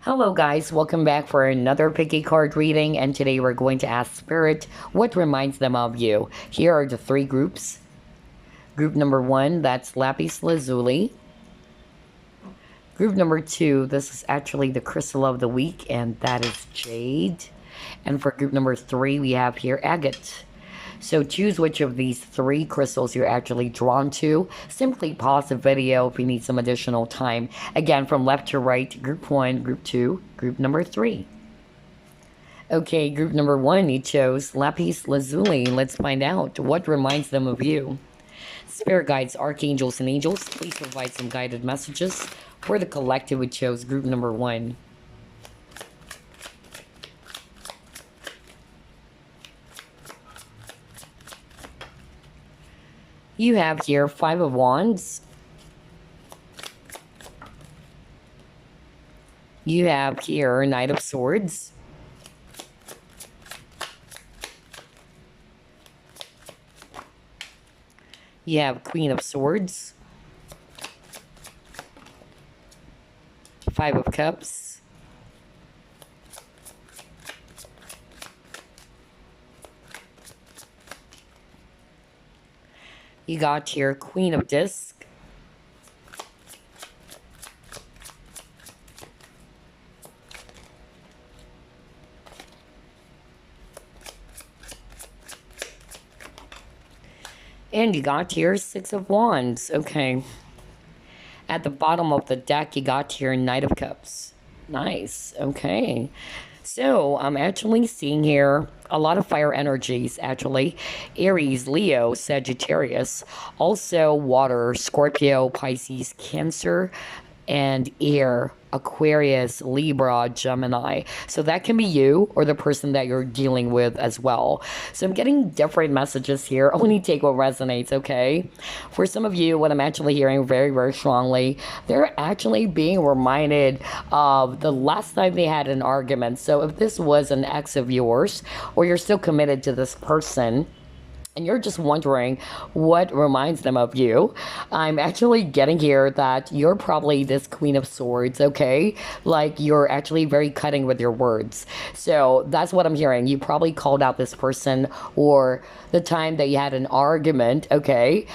Hello guys, welcome back for another picky card reading, and today we're going to ask Spirit what reminds them of you. Here are the three groups. Group number 1, that's Lapis Lazuli. Group number 2, this is actually the crystal of the week, and that is Jade. And for group number 3, we have here Agate. So choose which of these three crystals you're actually drawn to. Simply pause the video if you need some additional time. Again, from left to right, group 1, group 2, group number 3. Okay, group number 1, you chose Lapis Lazuli. Let's find out what reminds them of you. Spirit guides, archangels, and angels, please provide some guided messages for the collective who chose group number 1. You have here 5 of Wands. You have here Knight of Swords. You have Queen of Swords. 5 of Cups. You got here Queen of Disc. And you got here 6 of Wands. Okay. At the bottom of the deck, you got here Knight of Cups. Nice. Okay. So I'm actually seeing here a lot of fire energies, actually. Aries, Leo, Sagittarius. Also water, Scorpio, Pisces, Cancer, and air, Aquarius, Libra, Gemini. So that can be you or the person that you're dealing with as well. So I'm getting different messages here. Only take what resonates, okay? For some of you, what I'm actually hearing very, very strongly, they're actually being reminded of the last time they had an argument. So if this was an ex of yours, or you're still committed to this person, and you're just wondering what reminds them of you, I'm actually getting here that you're probably this Queen of Swords, okay? Like, you're actually very cutting with your words. So that's what I'm hearing. You probably called out this person, or the time that you had an argument, okay?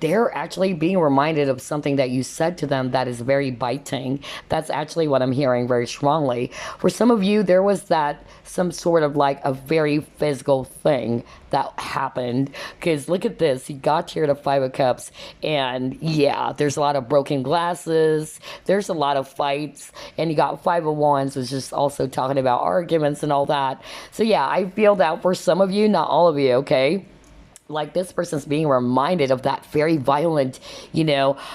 They're actually being reminded of something that you said to them that is very biting. That's actually what I'm hearing very strongly. For some of you, there was that some sort of like a very physical thing that happened. Because look at this, you got here to 5 of Cups, and yeah, there's a lot of broken glasses, there's a lot of fights, and you got 5 of Wands, which is also talking about arguments and all that. So yeah, I feel that for some of you, not all of you, okay? Like, this person's being reminded of that very violent,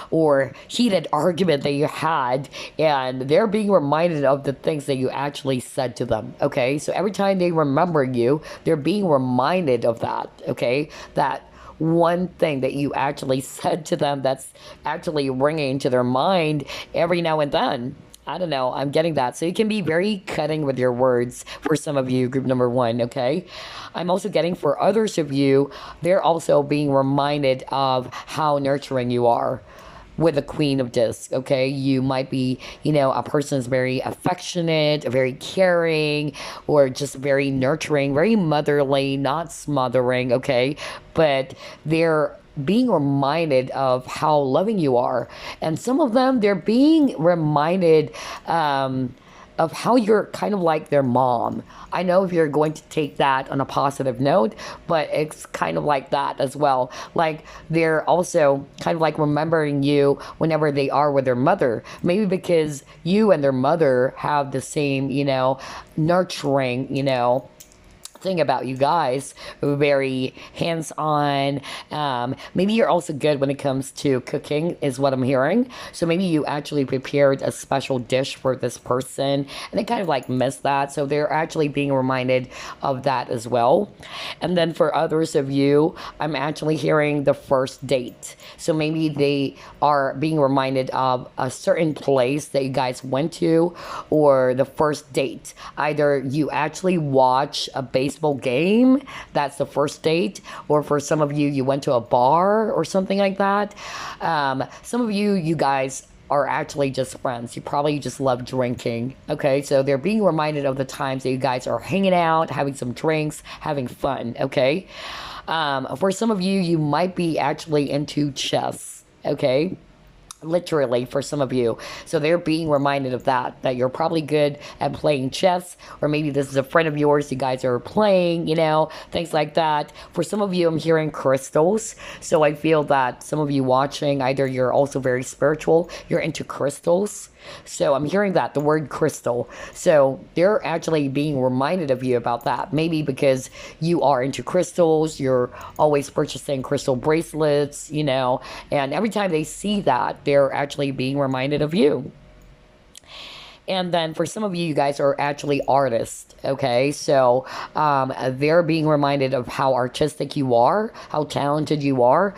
or heated argument that you had, and they're being reminded of the things that you actually said to them, okay? So every time they remember you, they're being reminded of that, okay? That one thing that you actually said to them that's actually ringing to their mind every now and then. I don't know. I'm getting that. So you can be very cutting with your words for some of you, group number 1, okay? I'm also getting for others of you, they're also being reminded of how nurturing you are with the Queen of Discs, okay? You might be, a person is very affectionate, very caring, or just very nurturing, very motherly, not smothering, okay? But they're being reminded of how loving you are. And some of them, they're being reminded of how you're kind of like their mom. I know if you're going to take that on a positive note, but it's kind of like that as well. Like, they're also kind of like remembering you whenever they are with their mother. Maybe because you and their mother have the same, nurturing, thing about you guys, very hands-on. Maybe you're also good when it comes to cooking, is what I'm hearing. So maybe you actually prepared a special dish for this person, and they kind of like missed that, so they're actually being reminded of that as well. And then for others of you, I'm actually hearing the first date. So maybe they are being reminded of a certain place that you guys went to, or the first date. Either you actually watch a baseball game, that's the first date, or for some of you, you went to a bar or something like that. Some of you guys are actually just friends. You probably just love drinking. Okay, so they're being reminded of the times that you guys are hanging out, having some drinks, having fun. Okay, for some of you, you might be actually into chess. Okay, literally for some of you, so they're being reminded of that you're probably good at playing chess, or maybe this is a friend of yours, you guys are playing, things like that. For some of you, I'm hearing crystals, so I feel that some of you watching, either you're also very spiritual, you're into crystals. So I'm hearing that, the word crystal. So they're actually being reminded of you about that. Maybe because you are into crystals, you're always purchasing crystal bracelets, and every time they see that, they're actually being reminded of you. And then for some of you, you guys are actually artists, okay? So they're being reminded of how artistic you are, how talented you are.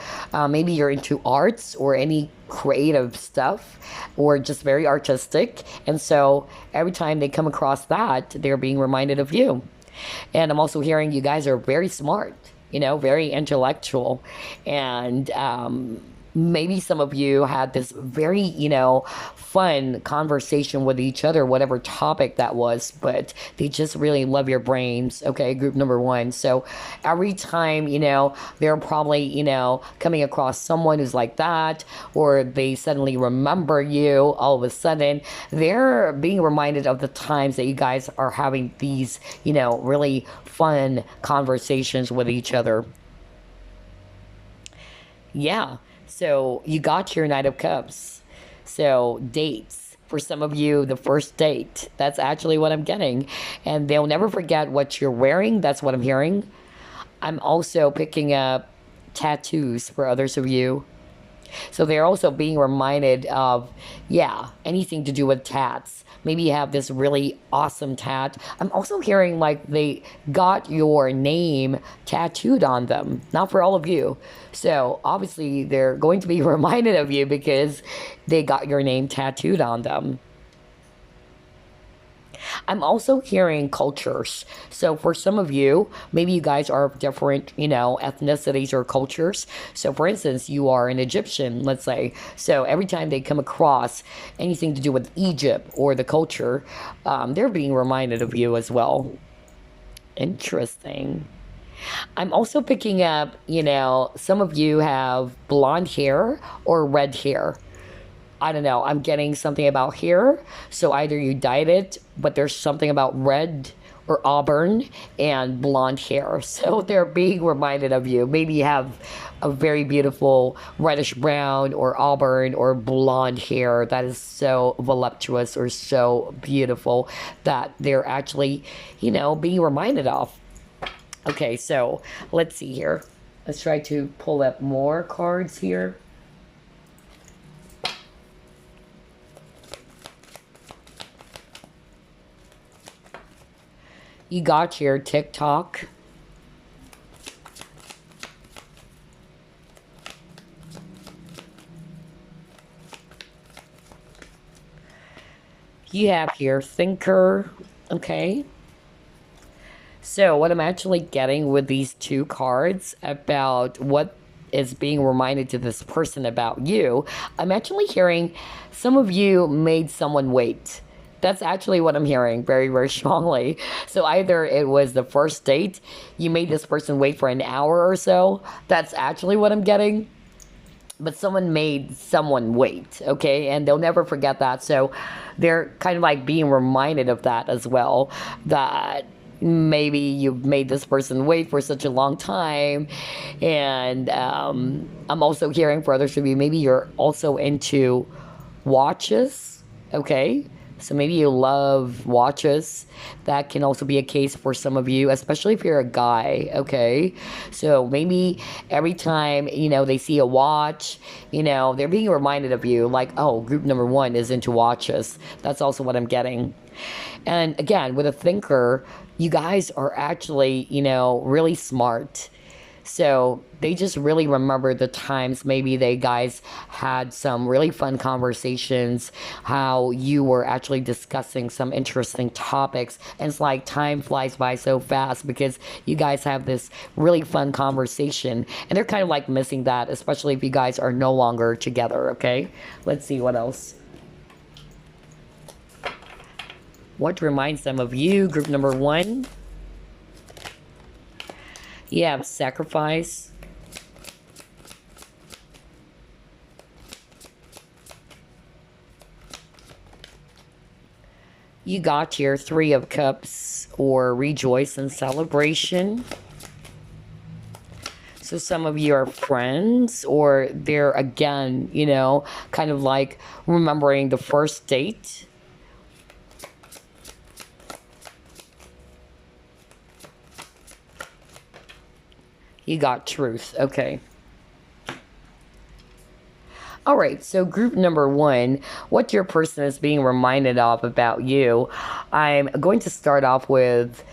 Maybe you're into arts or any creative stuff, or just very artistic. And so every time they come across that, they're being reminded of you. And I'm also hearing you guys are very smart, very intellectual. And maybe some of you had this very, fun conversation with each other, whatever topic that was, but they just really love your brains. Okay, group number one. So every time, they're probably, coming across someone who's like that, or they suddenly remember you all of a sudden, they're being reminded of the times that you guys are having these, really fun conversations with each other. Yeah. So you got your Knight of Cups. So dates. For some of you, the first date. That's actually what I'm getting. And they'll never forget what you're wearing. That's what I'm hearing. I'm also picking up tattoos for others of you. So they're also being reminded of, anything to do with tats. Maybe you have this really awesome tat. I'm also hearing like they got your name tattooed on them. Not for all of you. So obviously they're going to be reminded of you because they got your name tattooed on them. I'm also hearing cultures. So for some of you, maybe you guys are of different, ethnicities or cultures. So for instance, you are an Egyptian, let's say. So every time they come across anything to do with Egypt or the culture, they're being reminded of you as well. Interesting. I'm also picking up, some of you have blonde hair or red hair. I don't know, I'm getting something about hair. So either you dyed it, but there's something about red or auburn and blonde hair. So they're being reminded of you. Maybe you have a very beautiful reddish brown or auburn or blonde hair that is so voluptuous or so beautiful that they're actually, being reminded of. Okay, so let's see here. Let's try to pull up more cards here. You got your TikTok. You have your thinker. Okay. So what I'm actually getting with these two cards about what is being reminded to this person about you, I'm actually hearing some of you made someone wait. That's actually what I'm hearing very, very strongly. So either it was the first date, you made this person wait for an hour or so. That's actually what I'm getting. But someone made someone wait, okay? And they'll never forget that. So they're kind of like being reminded of that as well. That maybe you've made this person wait for such a long time. And I'm also hearing for others of you, maybe you're also into watches, okay? So maybe you love watches. That can also be a case for some of you, especially if you're a guy, okay? So maybe every time, they see a watch, they're being reminded of you, like, oh, group number one is into watches. That's also what I'm getting. And again, with a thinker, you guys are actually, really smart. So they just really remember the times maybe they guys had some really fun conversations, how you were actually discussing some interesting topics. And it's like time flies by so fast because you guys have this really fun conversation. And they're kind of like missing that, especially if you guys are no longer together, okay? Let's see what else. What reminds them of you? Group number 1. You have sacrifice. You got your 3 of Cups, or rejoice and celebration. So some of you are friends, or they're, again, you know, kind of like remembering the first date. You got truth. Okay. All right, so group number 1, what your person is being reminded of about you. I'm going to start off with,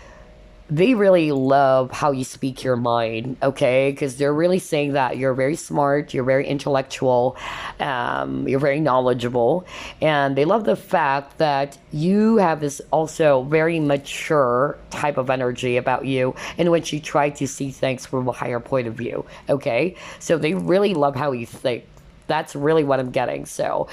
they really love how you speak your mind, okay? Because they're really saying that you're very smart, you're very intellectual, you're very knowledgeable, and they love the fact that you have this also very mature type of energy about you, in which you try to see things from a higher point of view, okay? So they really love how you think. That's really what I'm getting. So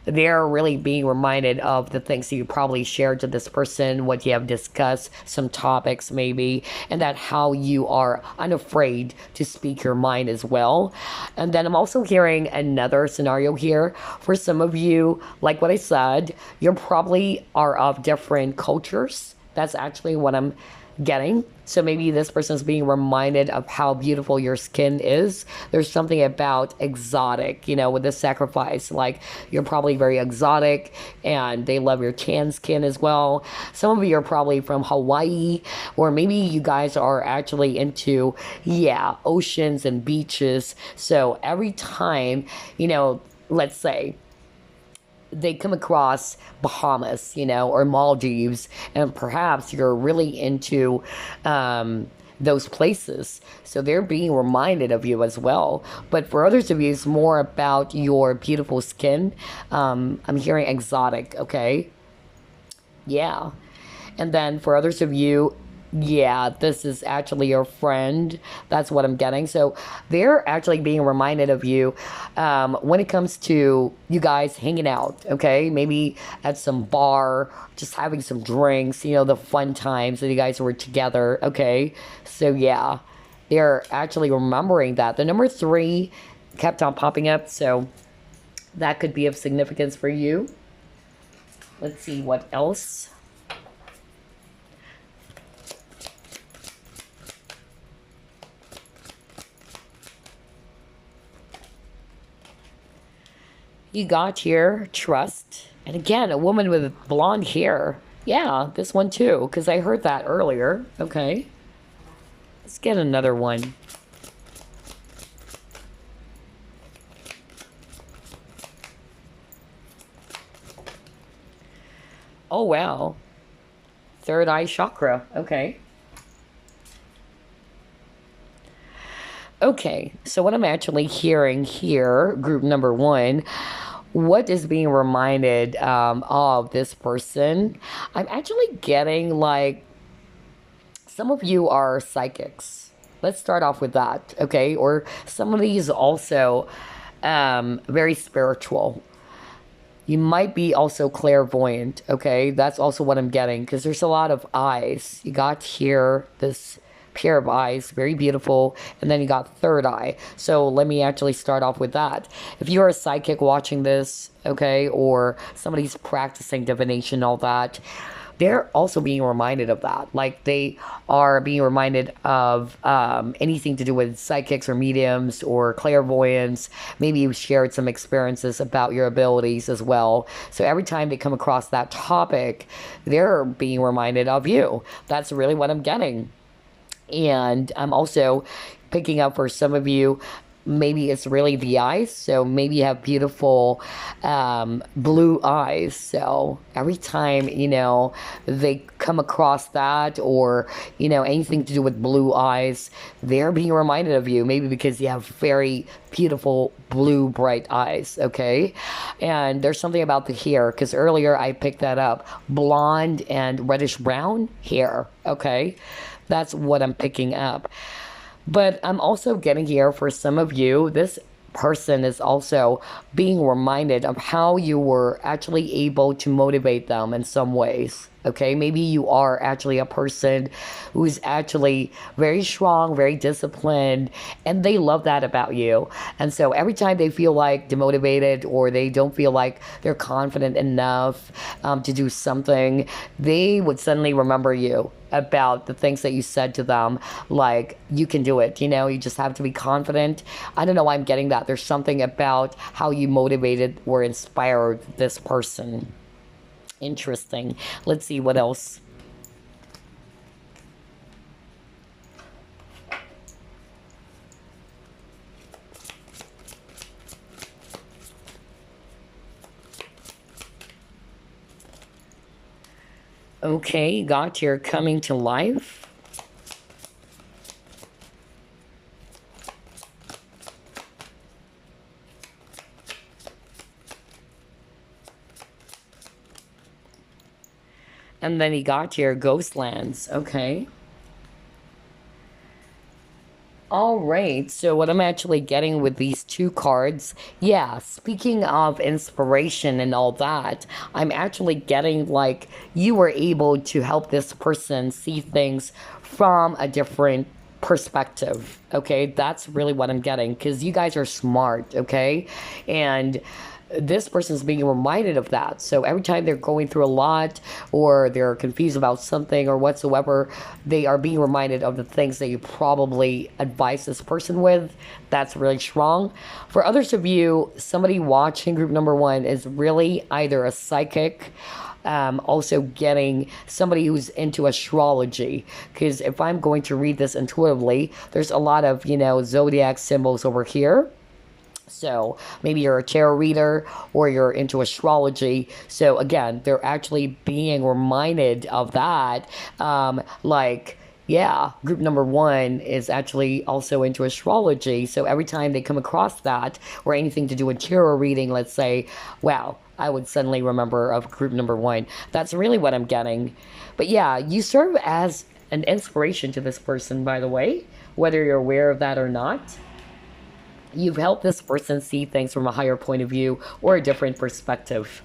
they're really being reminded of the things that you probably shared to this person, what you have discussed, some topics maybe, and that how you are unafraid to speak your mind as well. And then I'm also hearing another scenario here. For some of you, like what I said, you probably are of different cultures. That's actually what I'm getting. So maybe this person's being reminded of how beautiful your skin is. There's something about exotic, you know, with the sacrifice. Like, you're probably very exotic, and they love your tan skin as well. Some of you are probably from Hawaii, or maybe you guys are actually into, yeah, oceans and beaches. So every time, you know, let's say they come across Bahamas, you know, or Maldives, and perhaps you're really into those places. So they're being reminded of you as well. But for others of you, it's more about your beautiful skin. I'm hearing exotic, okay? Yeah. And then for others of you, yeah, this is actually your friend. That's what I'm getting. So they're actually being reminded of you when it comes to you guys hanging out, okay? Maybe at some bar, just having some drinks, you know, the fun times that you guys were together, okay? So yeah, they're actually remembering that. The number 3 kept on popping up, so that could be of significance for you. Let's see what else. You got here, trust. And again, a woman with blonde hair. Yeah, this one too, because I heard that earlier. Okay. Let's get another one. Oh, wow. Third eye chakra. Okay. Okay, so what I'm actually hearing here, group number 1, what is being reminded of this person? I'm actually getting like, some of you are psychics. Let's start off with that, okay? Or some of these also very spiritual. You might be also clairvoyant, okay? That's also what I'm getting, because there's a lot of eyes. You got here this pair of eyes, very beautiful, and then you got third eye. So let me actually start off with that. If you're a psychic watching this, okay, or somebody's practicing divination, all that, they're also being reminded of that. Like, they are being reminded of anything to do with psychics or mediums or clairvoyance. Maybe you've shared some experiences about your abilities as well. So every time they come across that topic, they're being reminded of you. That's really what I'm getting. And I'm also picking up for some of you, maybe it's really the eyes. So maybe you have beautiful blue eyes. So every time, you know, they come across that, or, you know, anything to do with blue eyes, they're being reminded of you. Maybe because you have very beautiful blue bright eyes, okay? And there's something about the hair, because earlier I picked that up. Blonde and reddish brown hair, okay? That's what I'm picking up. But I'm also getting here for some of you, this person is also being reminded of how you were actually able to motivate them in some ways. Okay, maybe you are actually a person who's actually very strong, very disciplined, and they love that about you. And so every time they feel like demotivated or they don't feel like they're confident enough to do something, they would suddenly remember you about the things that you said to them, like, you can do it, you just have to be confident. I don't know why I'm getting that. There's something about how you motivated or inspired this person. Interesting. Let's see what else. Okay, got your coming to life. And then he got your Ghostlands. Okay. All right. So what I'm actually getting with these two cards, yeah, speaking of inspiration and all that, I'm actually getting like you were able to help this person see things from a different perspective. Okay? That's really what I'm getting because you guys are smart, okay? And this person's being reminded of that. So every time they're going through a lot or they're confused about something or whatsoever, they are being reminded of the things that you probably advise this person with. That's really strong. For others of you, somebody watching group number one is really either a psychic, also getting somebody who's into astrology, because if I'm going to read this intuitively, there's a lot of zodiac symbols over here. So maybe you're a tarot reader or you're into astrology. So again, they're actually being reminded of that. Yeah, group number one is actually also into astrology. So every time they come across that or anything to do with tarot reading, let's say, wow, I would suddenly remember of group number one. That's really what I'm getting. But yeah, you serve as an inspiration to this person, by the way, whether you're aware of that or not. You've helped this person see things from a higher point of view or a different perspective.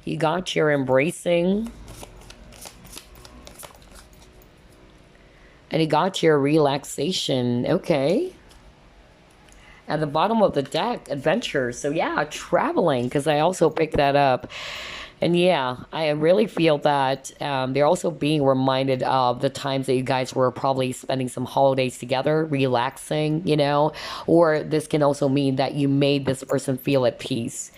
You got your embracing. And you got your relaxation. Okay. At the bottom of the deck, adventure. So yeah, traveling, because I also picked that up. And yeah, I really feel that they're also being reminded of the times that you guys were probably spending some holidays together, relaxing, or this can also mean that you made this person feel at peace.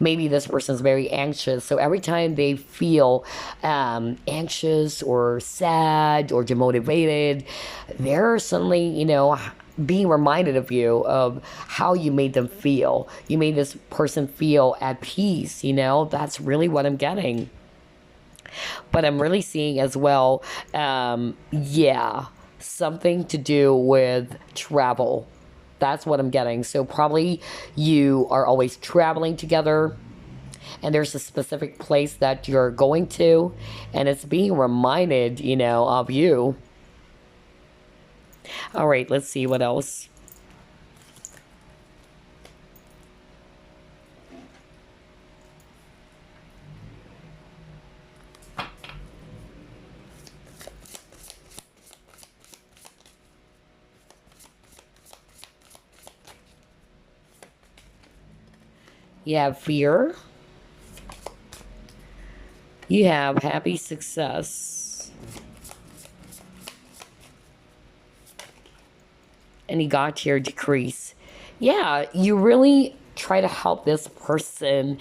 Maybe this person's very anxious. So every time they feel anxious or sad or demotivated, they're suddenly, being reminded of you, of how you made them feel. You made this person feel at peace, That's really what I'm getting. But I'm really seeing as well, yeah, something to do with travel. That's what I'm getting. So probably you are always traveling together and there's a specific place that you're going to and it's being reminded, of you. All right, let's see what else. You have fear. You have happy success. And you got your decrease. Yeah, you really try to help this person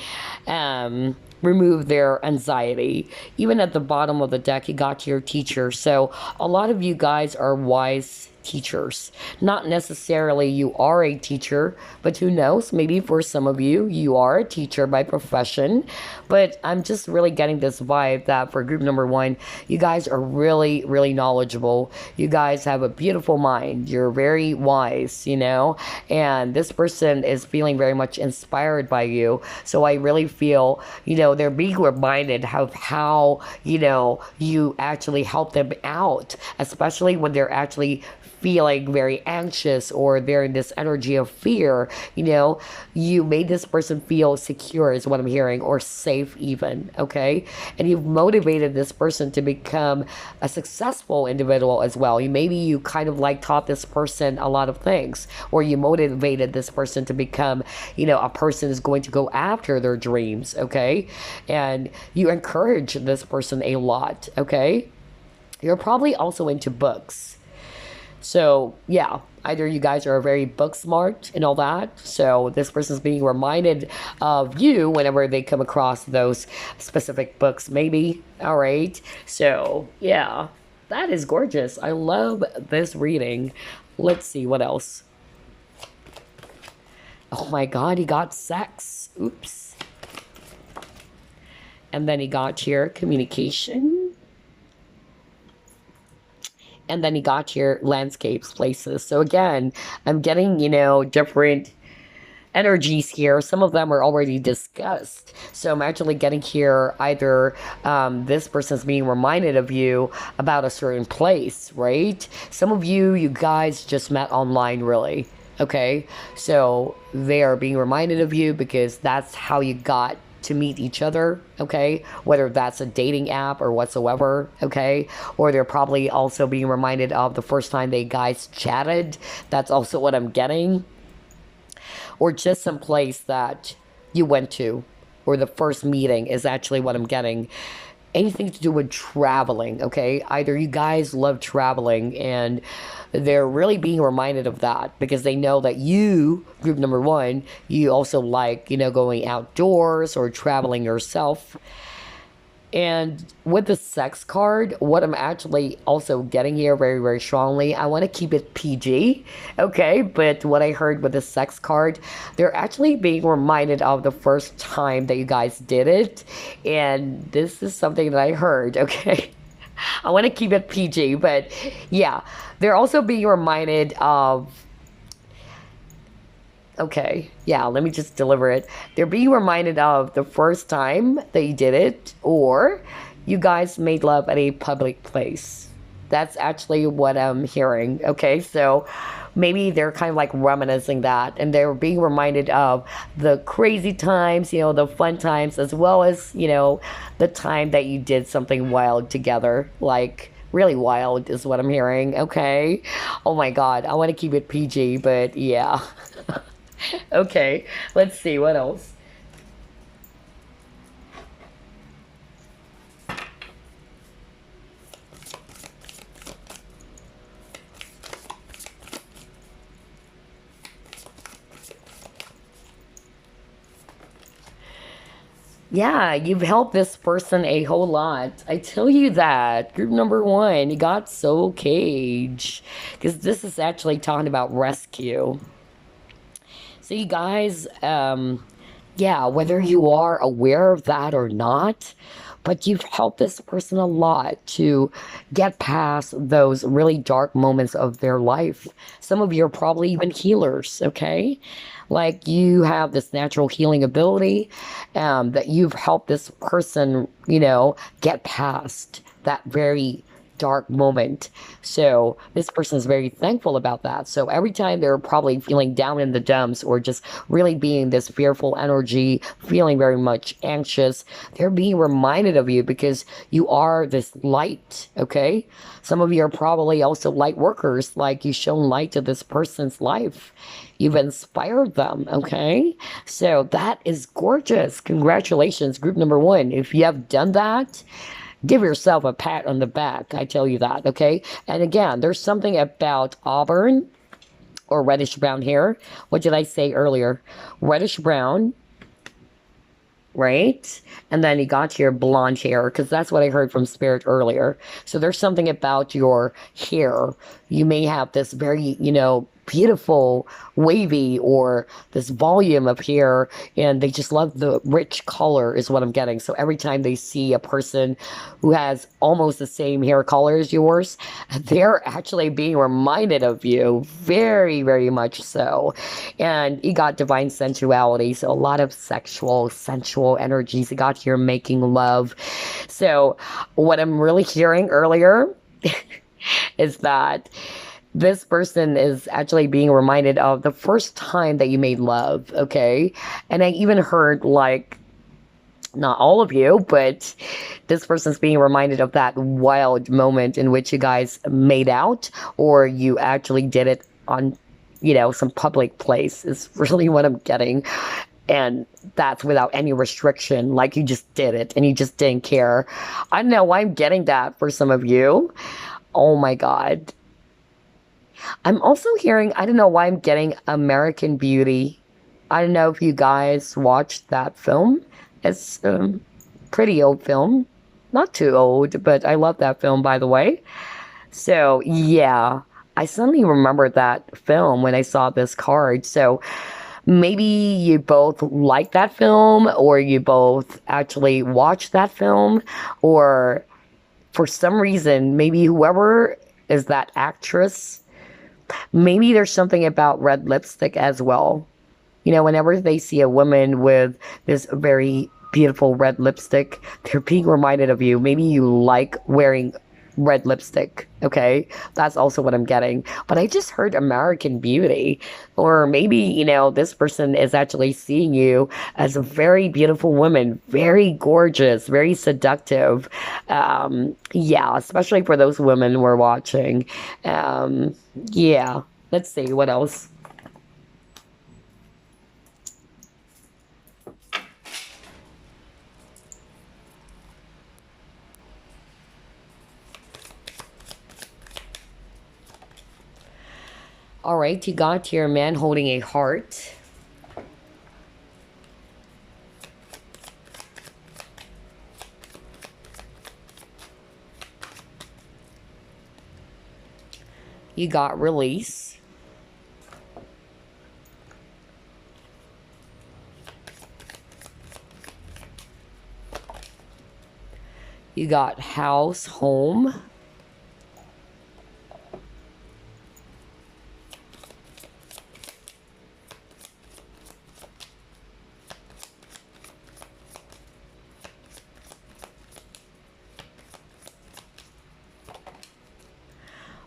remove their anxiety. Even at the bottom of the deck, you got your teacher. So a lot of you guys are wise teachers. Not necessarily you are a teacher, but who knows? Maybe for some of you, you are a teacher by profession. But I'm just really getting this vibe that for group number one, you guys are really, really knowledgeable. You guys have a beautiful mind. You're very wise, you know, and this person is feeling very much inspired by you. So I really feel, you know, they're being reminded of how, you know, you actually help them out, especially when they're actually feeling very anxious or they're in this energy of fear. You know, you made this person feel secure is what I'm hearing, or safe even. Okay, and you've motivated this person to become a successful individual as well. You kind of like taught this person a lot of things, or you motivated this person to become, you know, a person who's going to go after their dreams. Okay, and you encourage this person a lot. Okay, you're probably also into books. So, yeah, either you guys are very book smart and all that. So, this person's being reminded of you whenever they come across those specific books, maybe. All right. So, yeah, that is gorgeous. I love this reading. Let's see what else. Oh my God, he got sex. Oops. And then he got here communication. And then he got here landscapes, places. So again, I'm getting, you know, different energies here. Some of them are already discussed. So I'm actually getting here either this person's being reminded of you about a certain place, right? Some of you guys just met online, really. Okay, so they are being reminded of you because that's how you got to meet each other, okay? Whether that's a dating app or whatsoever, okay? Or they're probably also being reminded of the first time they guys chatted. That's also what I'm getting. Or just some place that you went to, or the first meeting is actually what I'm getting. Anything to do with traveling, okay? Either you guys love traveling and they're really being reminded of that because they know that you, group number one, you also like, you know, going outdoors or traveling yourself. And with the sex card, what I'm actually also getting here very, very strongly, I want to keep it PG, okay? But what I heard with the sex card, they're actually being reminded of the first time that you guys did it. And this is something that I heard, okay? I want to keep it PG, but yeah, they're also being reminded of, okay, yeah, let me just deliver it. They're being reminded of the first time that you did it, or you guys made love at a public place. That's actually what I'm hearing, okay? So maybe they're kind of like reminiscing that, and they're being reminded of the crazy times, you know, the fun times, as well as, you know, the time that you did something wild together, like really wild is what I'm hearing, okay? Oh my God, I want to keep it PG, but yeah. Okay, let's see what else. Yeah, you've helped this person a whole lot. I tell you that. Group number one, you got Soul Cage. Because this is actually talking about rescue. So you guys, yeah, whether you are aware of that or not, but you've helped this person a lot to get past those really dark moments of their life. Some of you are probably even healers, okay? Like you have this natural healing ability that you've helped this person, you know, get past that very dark moment. So this person is very thankful about that. So every time they're probably feeling down in the dumps or just really being this fearful energy, feeling very much anxious, they're being reminded of you because you are this light, okay? Some of you are probably also light workers, like you've shown light to this person's life. You've inspired them, okay? So that is gorgeous. Congratulations, group number one. If you have done that, give yourself a pat on the back. I tell you that, okay? And again, there's something about auburn or reddish brown hair. What did I say earlier? Reddish brown. right? And then you got your blonde hair, because that's what I heard from Spirit earlier. So there's something about your hair. You may have this very, beautiful wavy or this volume of hair, and they just love the rich color is what I'm getting. So every time they see a person who has almost the same hair color as yours, they're actually being reminded of you, very, very much so. And you got divine sensuality, so a lot of sensual energies. You got here making love. So what I'm really hearing earlier is that this person is actually being reminded of the first time that you made love, okay? And I even heard, like, not all of you, but this person's being reminded of that wild moment in which you guys made out, or you actually did it on, some public place, is really what I'm getting. And that's without any restriction, like you just did it and you just didn't care. I don't know why I'm getting that for some of you. Oh my God. I'm also hearing, I don't know why I'm getting American Beauty. I don't know if you guys watched that film. It's a pretty old film. Not too old, but I love that film, by the way. So, yeah, I suddenly remembered that film when I saw this card. So, maybe you both like that film, or you both actually watched that film, or for some reason, maybe whoever is that actress, maybe there's something about red lipstick as well. Whenever they see a woman with this very beautiful red lipstick, they're being reminded of you. Maybe you like wearing red lipstick, okay? That's also what I'm getting. But I just heard American Beauty. Or maybe, this person is actually seeing you as a very beautiful woman, very gorgeous, very seductive. Yeah, especially for those women who are watching. Yeah, let's see, what else? All right, you got your man holding a heart. You got release. You got house, home.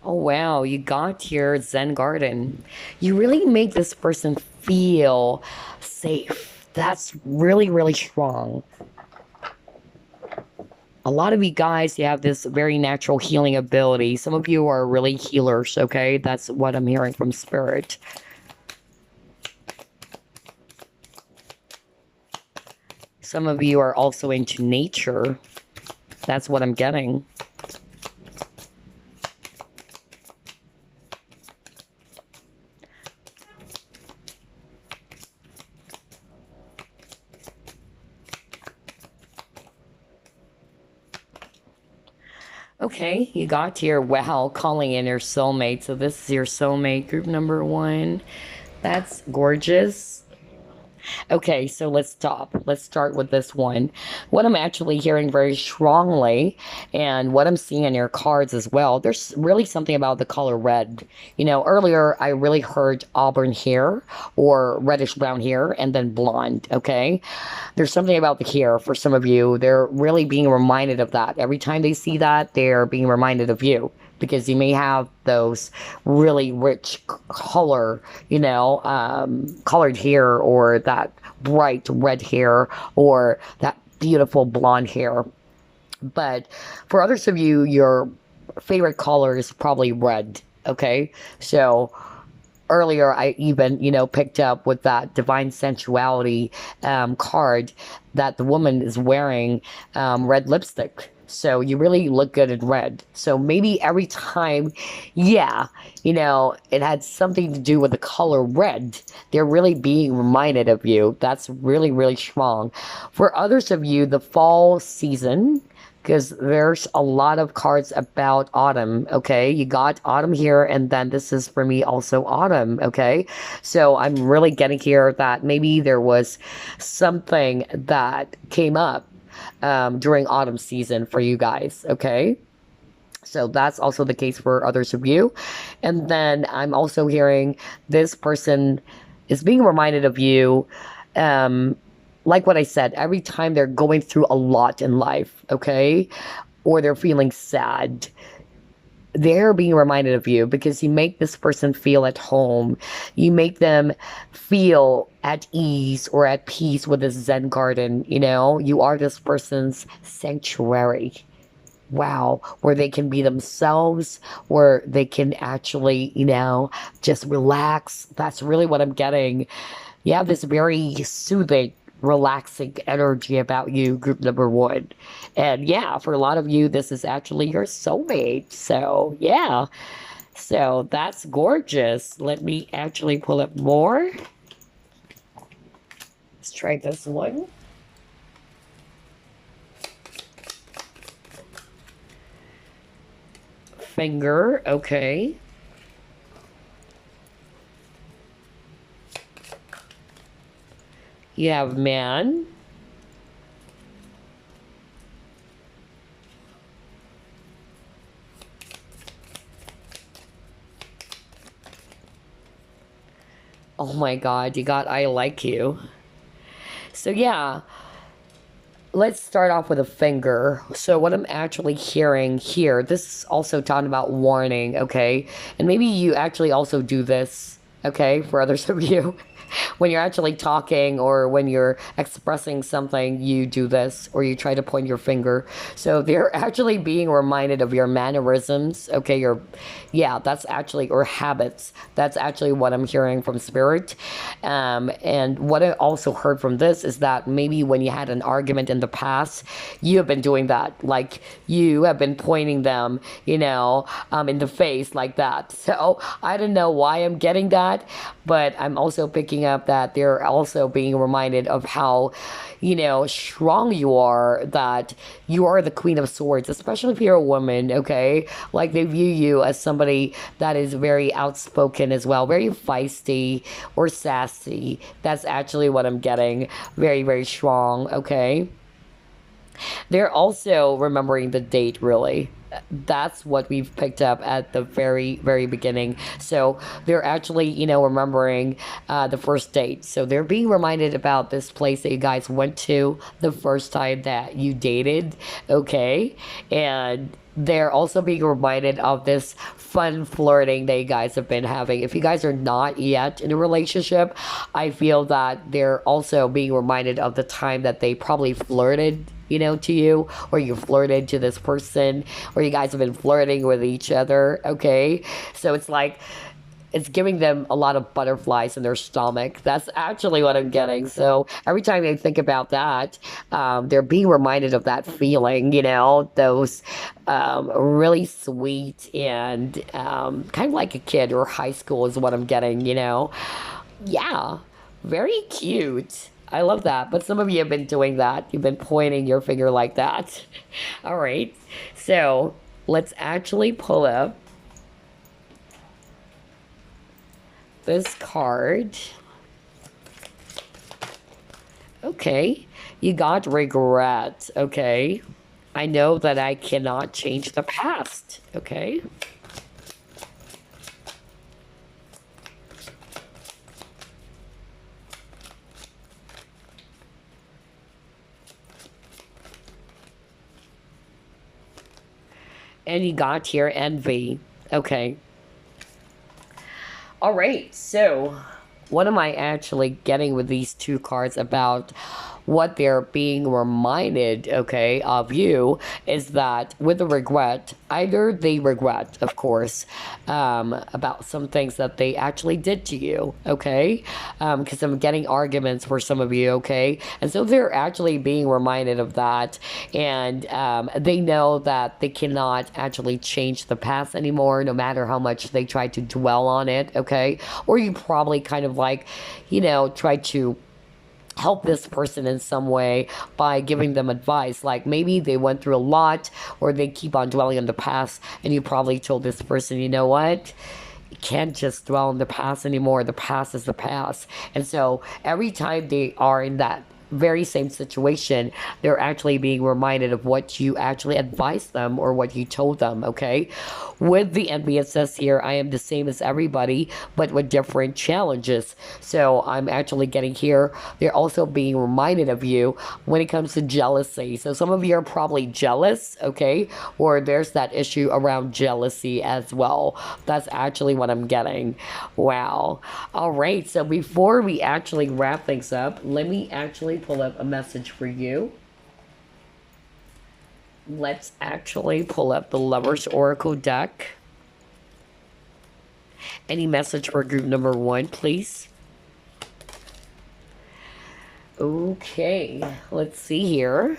Oh wow, you got your Zen garden. You really make this person feel safe. That's really, really strong. A lot of you guys, you have this very natural healing ability. Some of you are really healers, okay? That's what I'm hearing from Spirit. Some of you are also into nature. That's what I'm getting. Okay, you got your wow calling in your soulmate. So this is your soulmate group number 1. That's gorgeous. Okay, so let's stop. Let's start with this one. What I'm actually hearing very strongly, and what I'm seeing in your cards as well, there's really something about the color red. Earlier I really heard auburn hair or reddish brown hair and then blonde, okay? There's something about the hair for some of you. They're really being reminded of that. Every time they see that, they're being reminded of you, because you may have those really rich color, colored hair, or that bright red hair, or that beautiful blonde hair. But for others of you, your favorite color is probably red, okay? So earlier I even, picked up with that divine sensuality card that the woman is wearing red lipstick. So you really look good in red. So maybe every time, yeah, it had something to do with the color red. They're really being reminded of you. That's really, really strong. For others of you, the fall season, because there's a lot of cards about autumn, okay? You got autumn here, and then this is for me also autumn, okay? So I'm really getting here that maybe there was something that came up during autumn season for you guys, okay? So that's also the case for others of you. And then I'm also hearing this person is being reminded of you. Um, like what I said, every time they're going through a lot in life, okay? Or they're feeling sad, they're being reminded of you because you make this person feel at home. You make them feel at ease or at peace with this Zen garden. You are this person's sanctuary. Wow, where they can be themselves, where they can actually, just relax. That's really what I'm getting. You have this very soothing, relaxing energy about you, group number one. And yeah, for a lot of you, this is actually your soulmate. So yeah, so that's gorgeous. Let me actually pull up more. Let's try this one. Finger, okay. You have man. Oh my God, you got I like you. So yeah, let's start off with a finger. So what I'm actually hearing here, this is also talking about warning, okay? And maybe you actually also do this, okay, for others of you. When you're actually talking or when you're expressing something, you do this or you try to point your finger. So they're actually being reminded of your mannerisms, okay? Yeah, that's actually, or habits. That's actually what I'm hearing from spirit. And what I also heard from this is that maybe when you had an argument in the past, you have been doing that. Like you have been pointing them, in the face like that. So I don't know why I'm getting that, but I'm also picking up that they're also being reminded of how, strong you are, that you are the Queen of Swords, especially if you're a woman, okay? Like they view you as somebody that is very outspoken as well, very feisty or sassy. That's actually what I'm getting. Very, very strong, okay? They're also remembering the date, really. That's what we've picked up at the very, very beginning. So they're actually, remembering the first date. So they're being reminded about this place that you guys went to the first time that you dated, okay? And they're also being reminded of this fun flirting that you guys have been having. If you guys are not yet in a relationship, I feel that they're also being reminded of the time that they probably flirted, to you, or you flirted to this person, or you guys have been flirting with each other, okay? So it's like, it's giving them a lot of butterflies in their stomach. That's actually what I'm getting. So every time they think about that, they're being reminded of that feeling, those really sweet and kind of like a kid or high school is what I'm getting, Yeah, very cute. I love that. But some of you have been doing that. You've been pointing your finger like that. All right. So let's actually pull up this card. Okay. You got regret. Okay. I know that I cannot change the past. Okay. And you got here envy. Okay. All right. So what am I actually getting with these two cards about what they're being reminded, okay, of you is that with the regret, either they regret, of course, about some things that they actually did to you, okay? Because I'm getting arguments for some of you, okay? And so they're actually being reminded of that, and they know that they cannot actually change the past anymore, no matter how much they try to dwell on it, okay? Or you probably kind of like, try to help this person in some way by giving them advice. Like maybe they went through a lot, or they keep on dwelling on the past, and you probably told this person, you know what? You can't just dwell on the past anymore. The past is the past. And so every time they are in that very same situation, they're actually being reminded of what you actually advised them or what you told them, okay? With the envy, it says here, I am the same as everybody, but with different challenges. So I'm actually getting here, they're also being reminded of you when it comes to jealousy. So some of you are probably jealous, okay? Or there's that issue around jealousy as well. That's actually what I'm getting. Wow. All right, so before we actually wrap things up, let me actually pull up a message for you. Let's actually pull up the Lover's Oracle deck. Any message for group number 1, please? Okay, let's see here.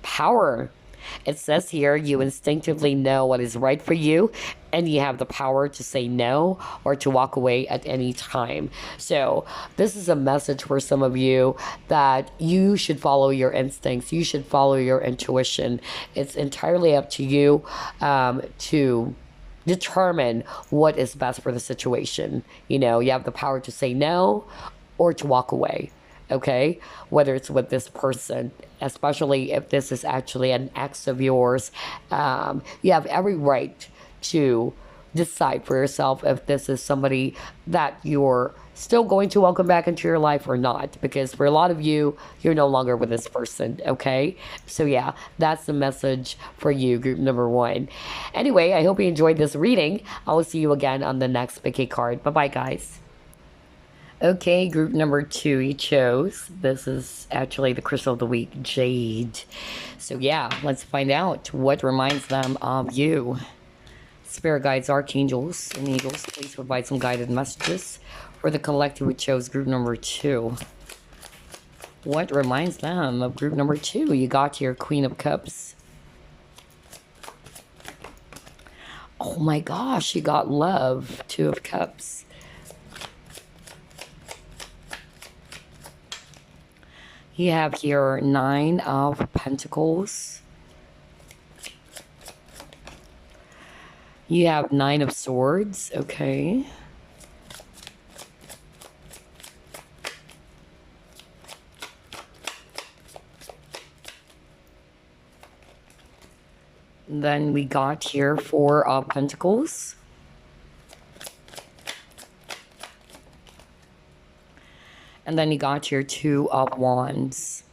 Power. It says here, you instinctively know what is right for you, and you have the power to say no or to walk away at any time. So this is a message for some of you that you should follow your instincts. You should follow your intuition. It's entirely up to you to determine what is best for the situation. You have the power to say no or to walk away. Okay, whether it's with this person, especially if this is actually an ex of yours, you have every right to decide for yourself if this is somebody that you're still going to welcome back into your life or not, because for a lot of you, you're no longer with this person, okay? So yeah, that's the message for you, group number 1. Anyway, I hope you enjoyed this reading. I will see you again on the next Picky card. Bye-bye, guys. Okay, group number 2 you chose. This is actually the crystal of the week, Jade. So yeah, let's find out what reminds them of you. Spirit guides, archangels, and angels, please provide some guided messages for the collective who chose group number 2. What reminds them of group number 2? You got your Queen of Cups. Oh my gosh, you got love, 2 of Cups. You have here 9 of Pentacles. You have 9 of Swords, okay. Then we got here 4 of Pentacles. And then you got your 2 of Wands.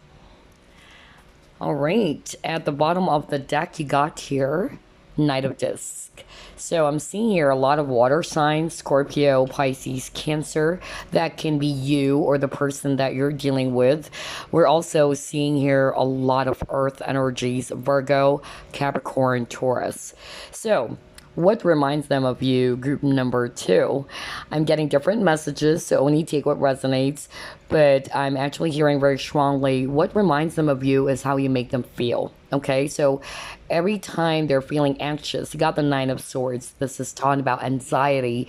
All right, at the bottom of the deck, you got here Knight of Disc. So I'm seeing here a lot of water signs, Scorpio, Pisces, Cancer. That can be you or the person that you're dealing with. We're also seeing here a lot of earth energies, Virgo, Capricorn, Taurus. So what reminds them of you, group number 2? I'm getting different messages, so only take what resonates, but I'm actually hearing very strongly what reminds them of you is how you make them feel. Okay, so every time they're feeling anxious, you got the 9 of Swords. This is talking about anxiety.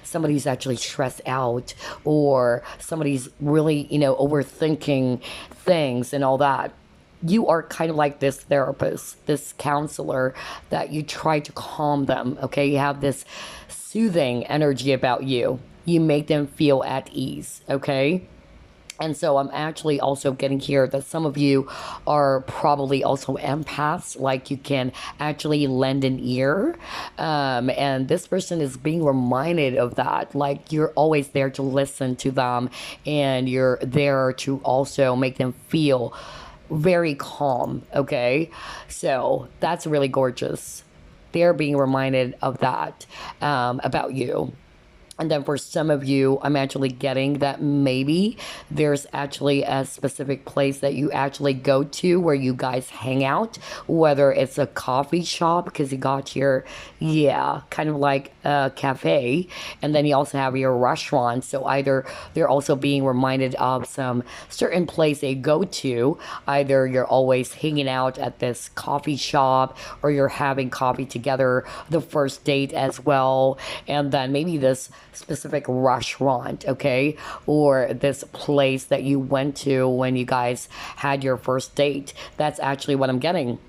Somebody's actually stressed out, or somebody's really, overthinking things and all that. You are kind of like this therapist, this counselor that you try to calm them, okay? You have this soothing energy about you. You make them feel at ease, okay? And so I'm actually also getting here that some of you are probably also empaths, like you can actually lend an ear. And this person is being reminded of that. Like you're always there to listen to them, and you're there to also make them feel very calm, okay? So that's really gorgeous. They're being reminded of that about you. And then for some of you, I'm actually getting that maybe there's actually a specific place that you actually go to where you guys hang out, whether it's a coffee shop, because you got here, yeah, kind of like a cafe. And then you also have your restaurant. So either they're also being reminded of some certain place they go to. Either you're always hanging out at this coffee shop or you're having coffee together, the first date as well. And then maybe this specific restaurant, okay, or this place that you went to when you guys had your first date. That's actually what I'm getting.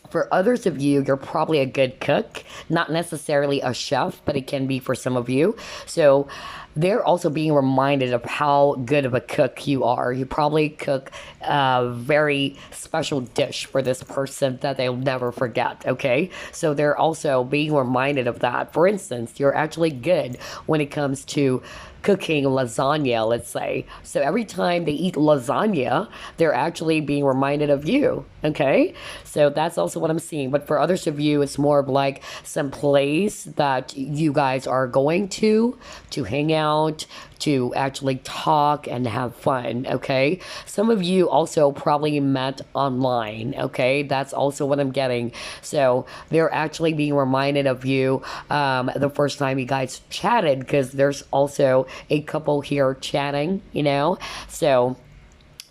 For others of you, you're probably a good cook, not necessarily a chef, but it can be for some of you. So they're also being reminded of how good of a cook you are. You probably cook a very special dish for this person that they'll never forget, okay? So they're also being reminded of that. For instance, you're actually good when it comes to cooking lasagna, let's say. So every time they eat lasagna, they're actually being reminded of you. Okay. So that's also what I'm seeing. But for others of you, it's more of like some place that you guys are going to hang out, to actually talk and have fun. Okay. Some of you also probably met online. Okay. That's also what I'm getting. So they're actually being reminded of you the first time you guys chatted, because there's also a couple here chatting, you know? So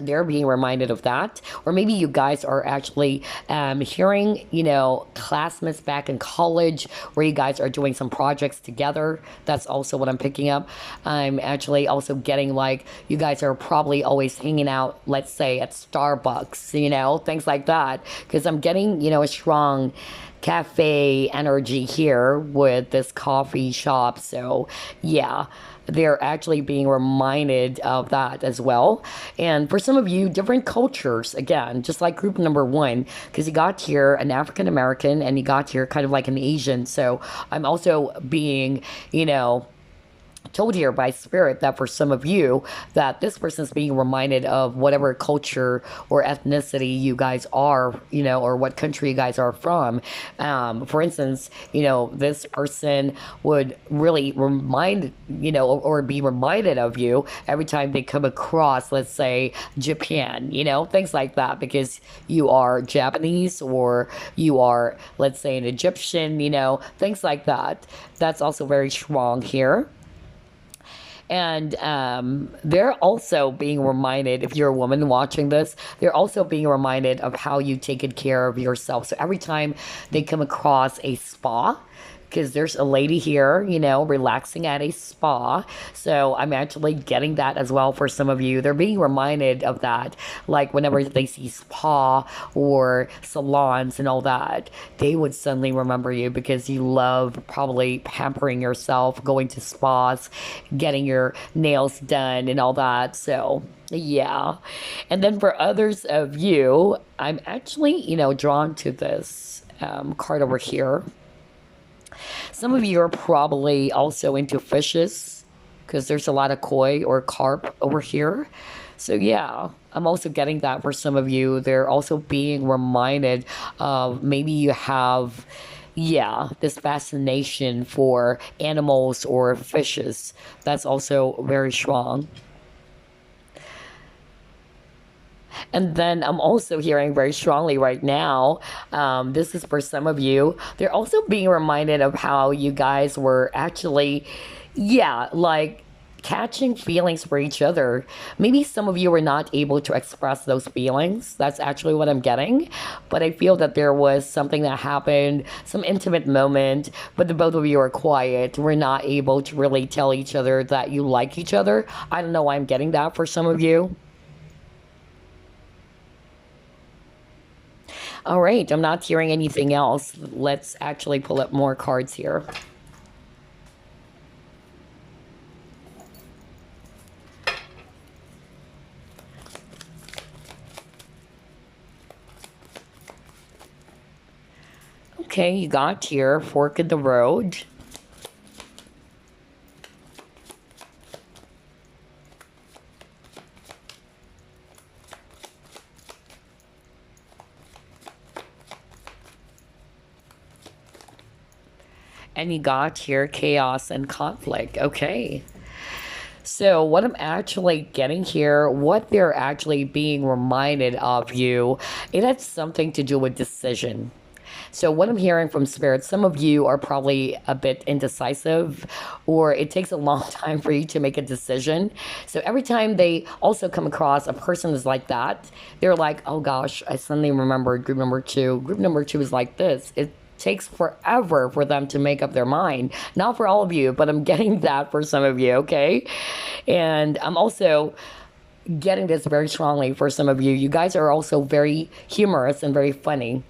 they're being reminded of that. Or maybe you guys are actually hearing, you know, classmates back in college where you guys are doing some projects together. That's also what I'm picking up. I'm actually also getting like you guys are probably always hanging out, let's say at Starbucks, you know, things like that. Because I'm getting, you know, a strong cafe energy here with this coffee shop. So yeah, they're actually being reminded of that as well. And for some of you, different cultures, again, just like group number one, because you got here an African American and you got here kind of like an Asian. So I'm also being, you know, told here by spirit that for some of you that this person is being reminded of whatever culture or ethnicity you guys are, you know, or what country you guys are from. For instance, you know, this person would really remind, you know, or be reminded of you every time they come across, let's say, Japan, you know, things like that, because you are Japanese or you are, let's say, an Egyptian, you know, things like that. That's also very strong here. And they're also being reminded, if you're a woman watching this, they're also being reminded of how you taken care of yourself. So every time they come across a spa, because there's a lady here, you know, relaxing at a spa. So I'm actually getting that as well for some of you. They're being reminded of that. Like whenever they see spa or salons and all that, they would suddenly remember you because you love probably pampering yourself, going to spas, getting your nails done and all that. So yeah. And then for others of you, I'm actually, you know, drawn to this card over here. Some of you are probably also into fishes because there's a lot of koi or carp over here. So yeah, I'm also getting that for some of you. They're also being reminded of maybe you have, yeah, this fascination for animals or fishes. That's also very strong. And then I'm also hearing very strongly right now, this is for some of you, they're also being reminded of how you guys were actually, yeah, like catching feelings for each other. Maybe some of you were not able to express those feelings. That's actually what I'm getting. But I feel that there was something that happened, some intimate moment, but the both of you are quiet. We're not able to really tell each other that you like each other. I don't know why I'm getting that for some of you. All right, I'm not hearing anything else. Let's actually pull up more cards here. Okay, you got here, fork in the road. And you got here chaos and conflict. Okay. So, what I'm actually getting here, what they're actually being reminded of you, it has something to do with decision. So, what I'm hearing from Spirit, some of you are probably a bit indecisive, or it takes a long time for you to make a decision. So, every time they also come across a person who's like that, they're like, oh gosh, I suddenly remembered group number two. Group number two is like this. It takes forever for them to make up their mind. Not for all of you, but I'm getting that for some of you, okay? And I'm also getting this very strongly for some of you. You guys are also very humorous and very funny.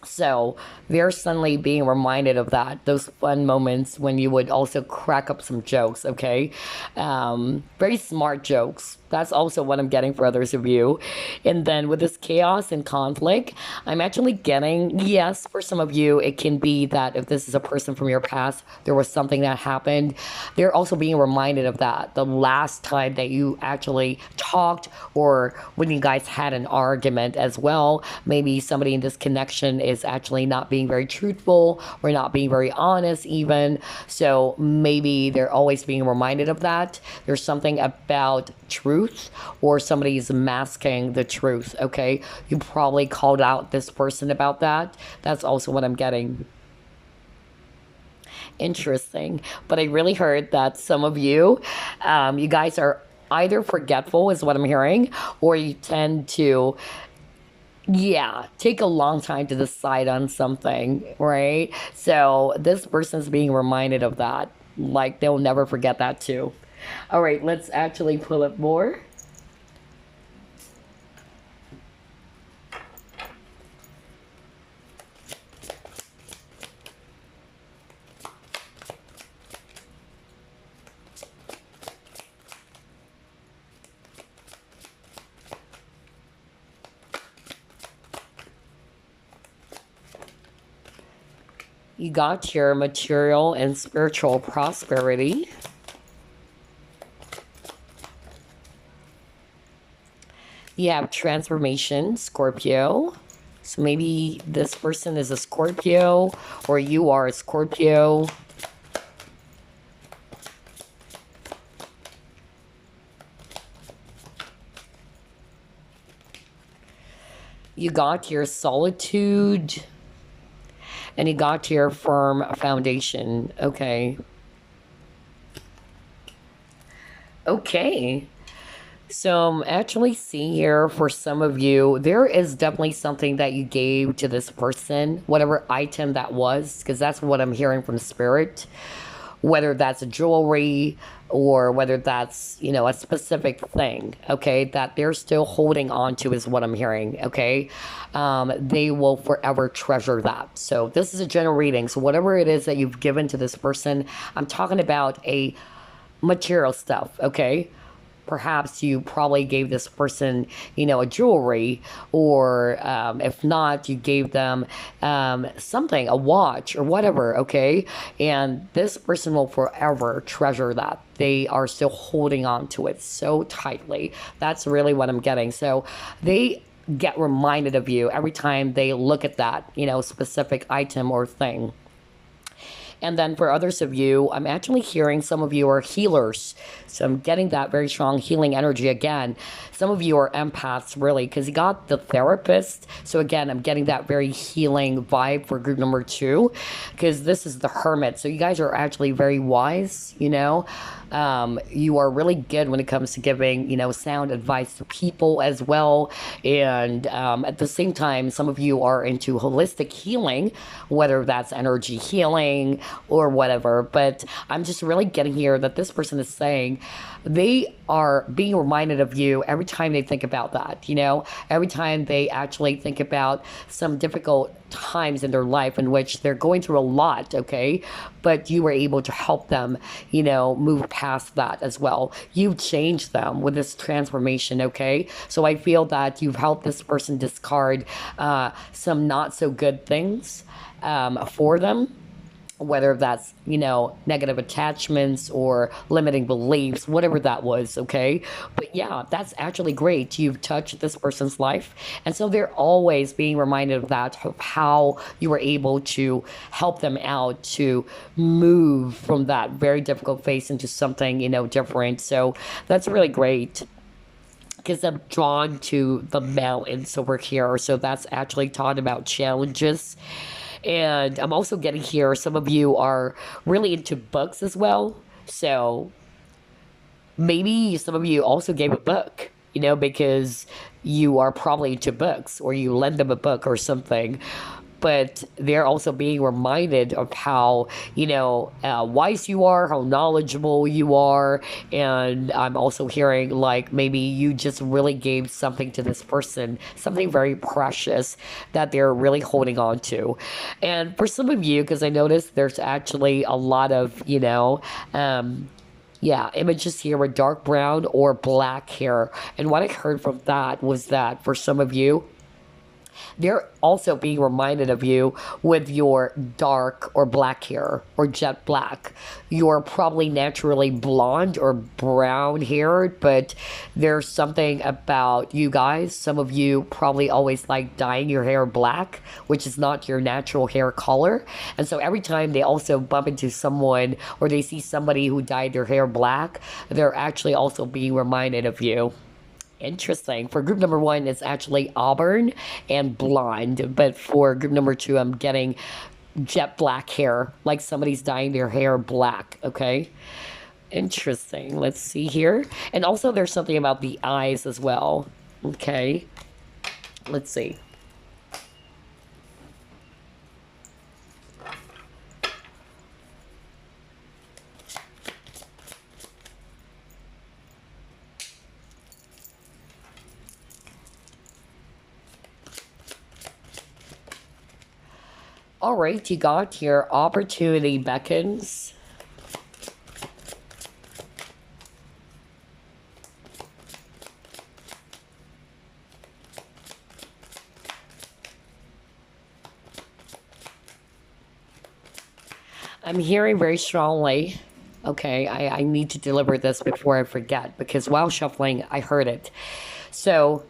So they're suddenly being reminded of that, those fun moments when you would also crack up some jokes, okay? Very smart jokes. That's also what I'm getting for others of you. And then with this chaos and conflict, I'm actually getting, yes, for some of you, it can be that if this is a person from your past, there was something that happened. They're also being reminded of that. The last time that you actually talked, or when you guys had an argument as well, maybe somebody in this connection is actually not being very truthful or not being very honest even. So maybe they're always being reminded of that. There's something about truth, or somebody's masking the truth, okay? You probably called out this person about that. That's also what I'm getting. Interesting. But I really heard that some of you, you guys are either forgetful, is what I'm hearing, or you tend to, yeah, take a long time to decide on something, right? So this person's being reminded of that. Like they'll never forget that too. All right, let's actually pull up more. You got your material and spiritual prosperity. You have transformation, Scorpio. So maybe this person is a Scorpio, or you are a Scorpio. You got your solitude, and you got your firm foundation. Okay. Okay. So I'm actually seeing here for some of you, there is definitely something that you gave to this person, whatever item that was, because that's what I'm hearing from spirit. Whether that's jewelry or whether that's, you know, a specific thing, okay, that they're still holding on to is what I'm hearing, okay? They will forever treasure that. So this is a general reading. So whatever it is that you've given to this person, I'm talking about a material stuff, okay? Perhaps you probably gave this person, you know, a jewelry, or if not, you gave them something, a watch or whatever, okay? And this person will forever treasure that. They are still holding on to it so tightly. That's really what I'm getting. So they get reminded of you every time they look at that, you know, specific item or thing. And then for others of you, I'm actually hearing some of you are healers. So I'm getting that very strong healing energy again. Some of you are empaths, really, because you got the therapist. So again, I'm getting that very healing vibe for group number two, because this is the hermit. So you guys are actually very wise, you know. You are really good when it comes to giving, you know, sound advice to people as well. And at the same time, some of you are into holistic healing, whether that's energy healing or whatever. But I'm just really getting here that this person is saying they are being reminded of you every time they think about that, you know, every time they actually think about some difficult times in their life in which they're going through a lot, okay, but you were able to help them, you know, move past that as well. You've changed them with this transformation, okay? So I feel that you've helped this person discard some not so good things for them. whether that's, negative attachments or limiting beliefs, whatever that was, okay? But yeah, that's actually great. You've touched this person's life. And so they're always being reminded of that, of how you were able to help them out to move from that very difficult phase into something, different. So that's really great because I'm drawn to the mountains over here. So that's actually taught about challenges. And I'm also getting here, some of you are really into books as well. So maybe some of you also gave a book, because you are probably into books or you lend them a book or something. But they're also being reminded of how, wise you are, how knowledgeable you are. And I'm also hearing like maybe you just really gave something to this person, something very precious that they're really holding on to. And for some of you, because I noticed there's actually a lot of, yeah, images here with dark brown or black hair. And what I heard from that was that for some of you, they're also being reminded of you with your dark or black hair or jet black. You're probably naturally blonde or brown haired, but there's something about you guys. Some of you probably always like dyeing your hair black, which is not your natural hair color. And so every time they also bump into someone or they see somebody who dyed their hair black, they're actually also being reminded of you. Interesting. For group number one, it's actually auburn and blonde. But for group number two, I'm getting jet black hair, like somebody's dyeing their hair black. Okay. Interesting. Let's see here. And also, there's something about the eyes as well. Okay. Let's see. All right, you got your opportunity beckons. I'm hearing very strongly. Okay, I need to deliver this before I forget because while shuffling, I heard it. So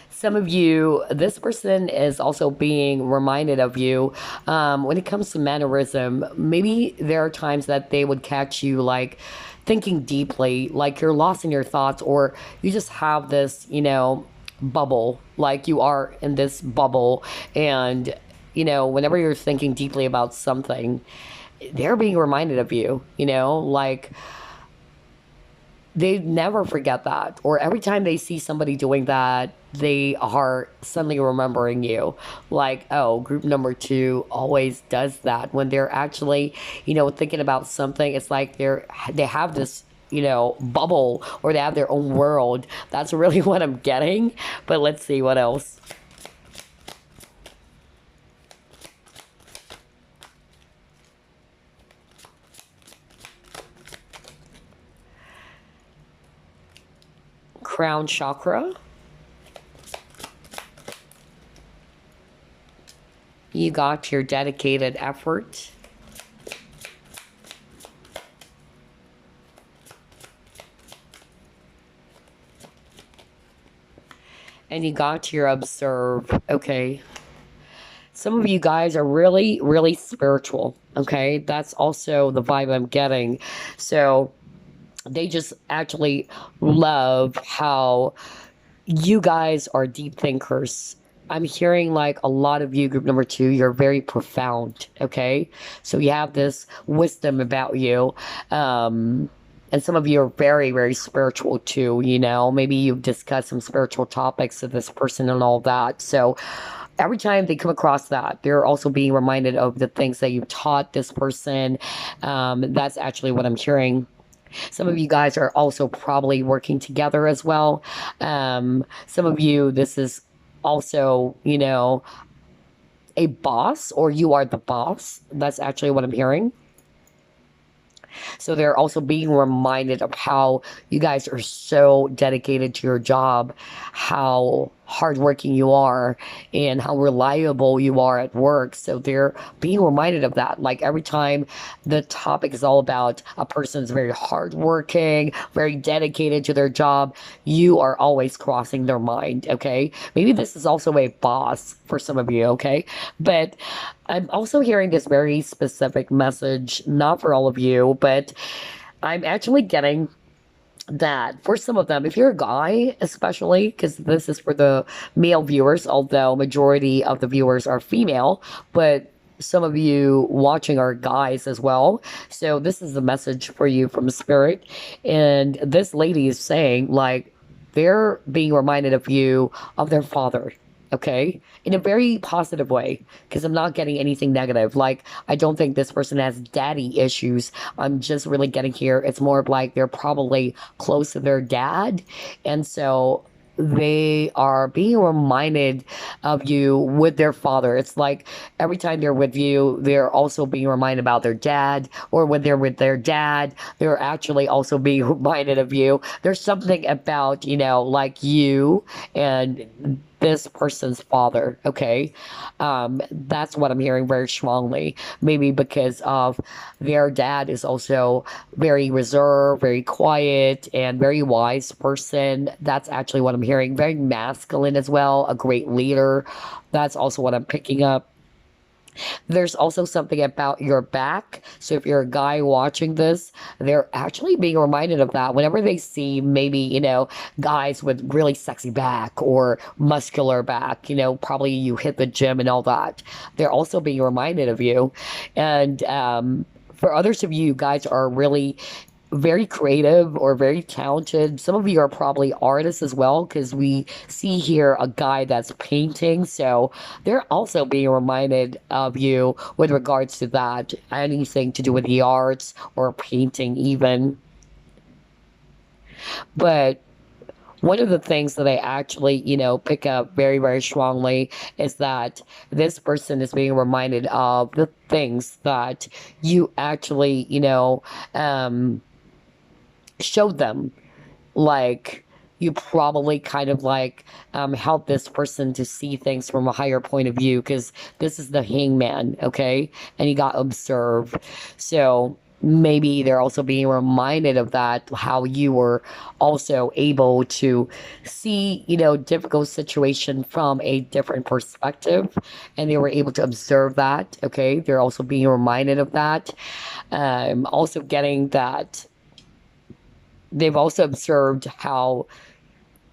some of you, this person is also being reminded of you when it comes to mannerism. Maybe there are times that they would catch you like thinking deeply, like you're lost in your thoughts, or you just have this, bubble, like you are in this bubble. And, whenever you're thinking deeply about something, they're being reminded of you, like they never forget that. Or every time they see somebody doing that, they are suddenly remembering you. Like, oh, group number two always does that. When they're actually, thinking about something, it's like they have this, bubble, or they have their own world. That's really what I'm getting. But let's see what else. Crown chakra. You got your dedicated effort. And you got your observe. Okay. Some of you guys are really, really spiritual. Okay. That's also the vibe I'm getting. So they just actually love how you guys are deep thinkers. I'm hearing like a lot of you, group number two, you're very profound, okay? So you have this wisdom about you. And some of you are very, very spiritual too, Maybe you've discussed some spiritual topics with this person and all that. So every time they come across that, they're also being reminded of the things that you've taught this person. That's actually what I'm hearing. Some of you guys are also probably working together as well. Some of you, this is also, a boss, or you are the boss. That's actually what I'm hearing. So they're also being reminded of how you guys are so dedicated to your job, how hardworking you are and how reliable you are at work. So they're being reminded of that. Like every time the topic is all about a person's very hardworking, very dedicated to their job, you are always crossing their mind. Okay. Maybe this is also a boss for some of you. Okay. But I'm also hearing this very specific message, not for all of you, but I'm actually getting that for some of them, if you're a guy, especially, because this is for the male viewers, although majority of the viewers are female, but some of you watching are guys as well. So this is the message for you from Spirit. And this lady is saying, like, they're being reminded of you, of their father, okay? In a very positive way, because I'm not getting anything negative. Like, I don't think this person has daddy issues. I'm just really getting here. It's more of like they're probably close to their dad. And so they are being reminded of you with their father. It's like every time they're with you, they're also being reminded about their dad, or when they're with their dad, they're actually also being reminded of you. There's something about, like you and this person's father, okay? That's what I'm hearing very strongly. Maybe because of their dad is also very reserved, very quiet, and very wise person. That's actually what I'm hearing. Very masculine as well, a great leader. That's also what I'm picking up. There's also something about your back. So if you're a guy watching this, they're actually being reminded of that whenever they see maybe, guys with really sexy back or muscular back, probably you hit the gym and all that. They're also being reminded of you. And for others of you guys are really very creative or very talented. Some of you are probably artists as well, because we see here a guy that's painting. So they're also being reminded of you with regards to that. Anything to do with the arts or painting even. But one of the things that I actually, pick up very, very strongly is that this person is being reminded of the things that you actually, showed them. Like, you probably kind of like help this person to see things from a higher point of view, because this is the hangman, okay? And he got observed. So maybe they're also being reminded of that, how you were also able to see, difficult situation from a different perspective, and they were able to observe that, okay? They're also being reminded of that. Also getting that they've also observed how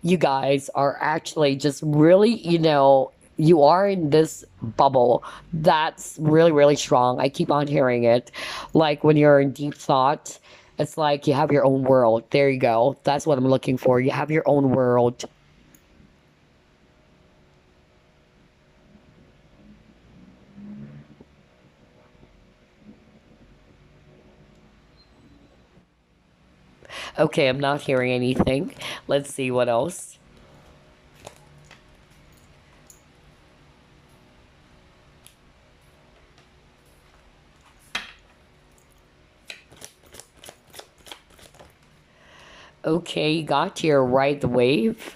you guys are actually just really, you are in this bubble that's really, really strong. I keep on hearing it. Like when you're in deep thought, it's like you have your own world. There you go. That's what I'm looking for. You have your own world. Okay, I'm not hearing anything. Let's see what else. Okay, you got your ride the wave.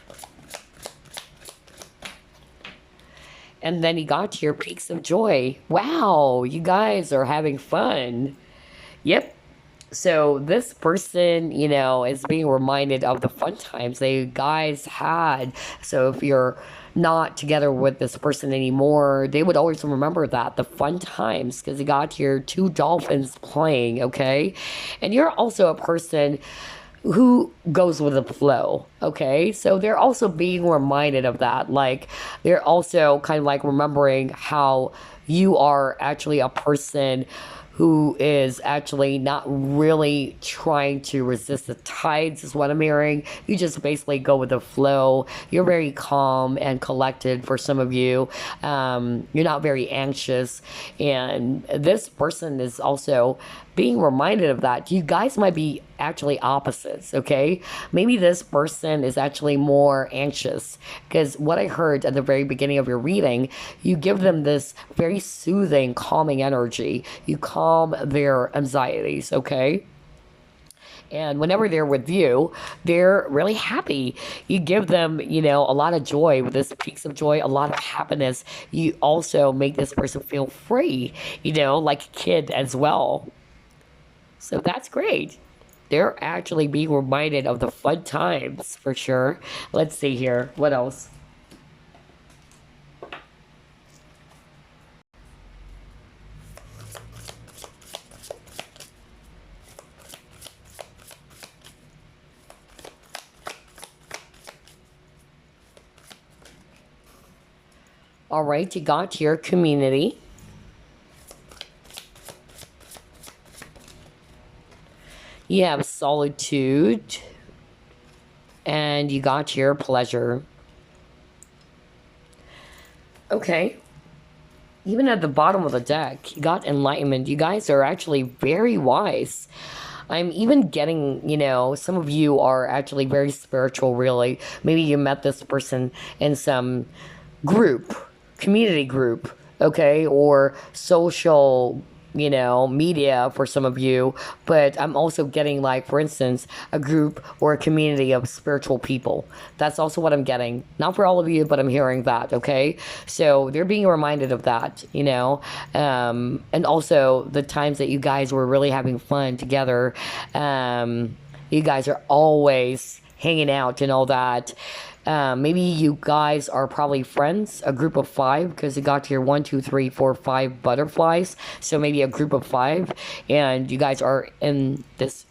And then you got your peaks of joy. Wow, you guys are having fun. Yep. So this person, is being reminded of the fun times they guys had. So if you're not together with this person anymore, they would always remember that, the fun times, because you got your two dolphins playing, okay? And you're also a person who goes with the flow, okay? So they're also being reminded of that. Like, they're also kind of like remembering how you are actually a person who is actually not really trying to resist the tides, is what I'm hearing. You just basically go with the flow. You're very calm and collected for some of you. You're not very anxious. And this person is also being reminded of that. You guys might be actually opposites, okay? Maybe this person is actually more anxious, because what I heard at the very beginning of your reading, you give them this very soothing, calming energy. You calm their anxieties, okay? And whenever they're with you, they're really happy. You give them, a lot of joy with this peaks of joy, a lot of happiness. You also make this person feel free, like a kid as well. So that's great. They're actually being reminded of the fun times for sure. Let's see here. What else? All right, you got your community. You have solitude. And you got your pleasure. Okay. Even at the bottom of the deck, you got enlightenment. You guys are actually very wise. I'm even getting, some of you are actually very spiritual, really. Maybe you met this person in some group, community group, okay, or social, media for some of you. But I'm also getting, like, for instance, a group or a community of spiritual people. That's also what I'm getting. Not for all of you, but I'm hearing that, okay? So they're being reminded of that, and also the times that you guys were really having fun together. You guys are always hanging out and all that. Maybe you guys are probably friends, a group of 5, because you got your 1, 2, 3, 4, 5 butterflies. So maybe a group of 5, and you guys are in this,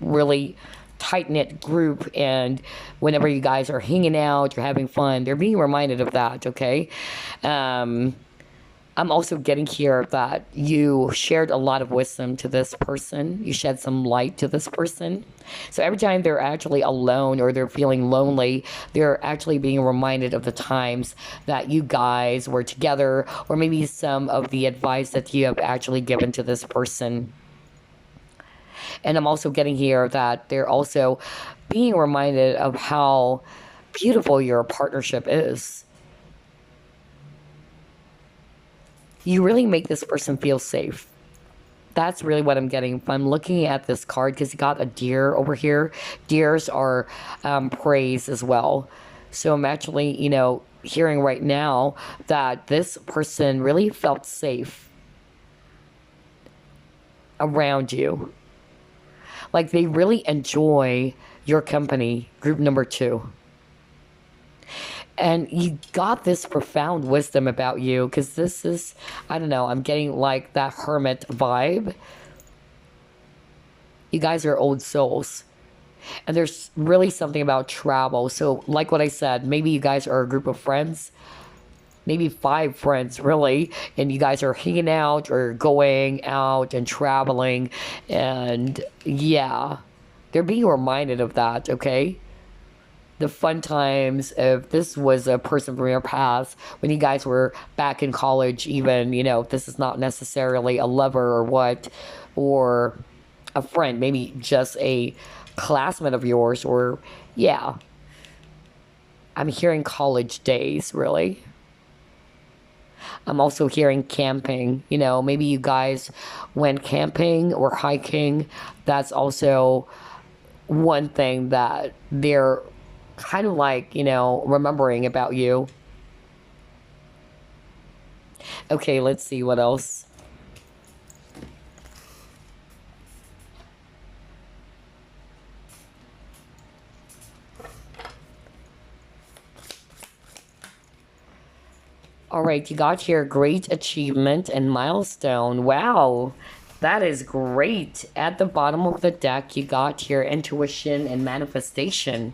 really tight knit group. And whenever you guys are hanging out, you're having fun, they're being reminded of that, okay? I'm also getting here that you shared a lot of wisdom to this person. You shed some light to this person. So every time they're actually alone or they're feeling lonely, they're actually being reminded of the times that you guys were together, or maybe some of the advice that you have actually given to this person. And I'm also getting here that they're also being reminded of how beautiful your partnership is. You really make this person feel safe. That's really what I'm getting. If I'm looking at this card, because you got a deer over here. Deers are praise as well. So I'm actually, hearing right now that this person really felt safe around you. Like they really enjoy your company, group number 2. And you got this profound wisdom about you, because this is, I don't know, I'm getting like that hermit vibe. You guys are old souls. And there's really something about travel. So like what I said, maybe you guys are a group of friends. Maybe 5 friends, really. And you guys are hanging out or going out and traveling. And yeah, they're being reminded of that, okay? The fun times. If this was a person from your past when you guys were back in college, even, if this is not necessarily a lover or what, or a friend, maybe just a classmate of yours, or yeah, I'm hearing college days, really. I'm also hearing camping. Maybe you guys went camping or hiking. That's also one thing that they're kind of like, remembering about you. Okay, let's see what else. All right, you got here great achievement and milestone. Wow, that is great. At the bottom of the deck, you got here intuition and manifestation.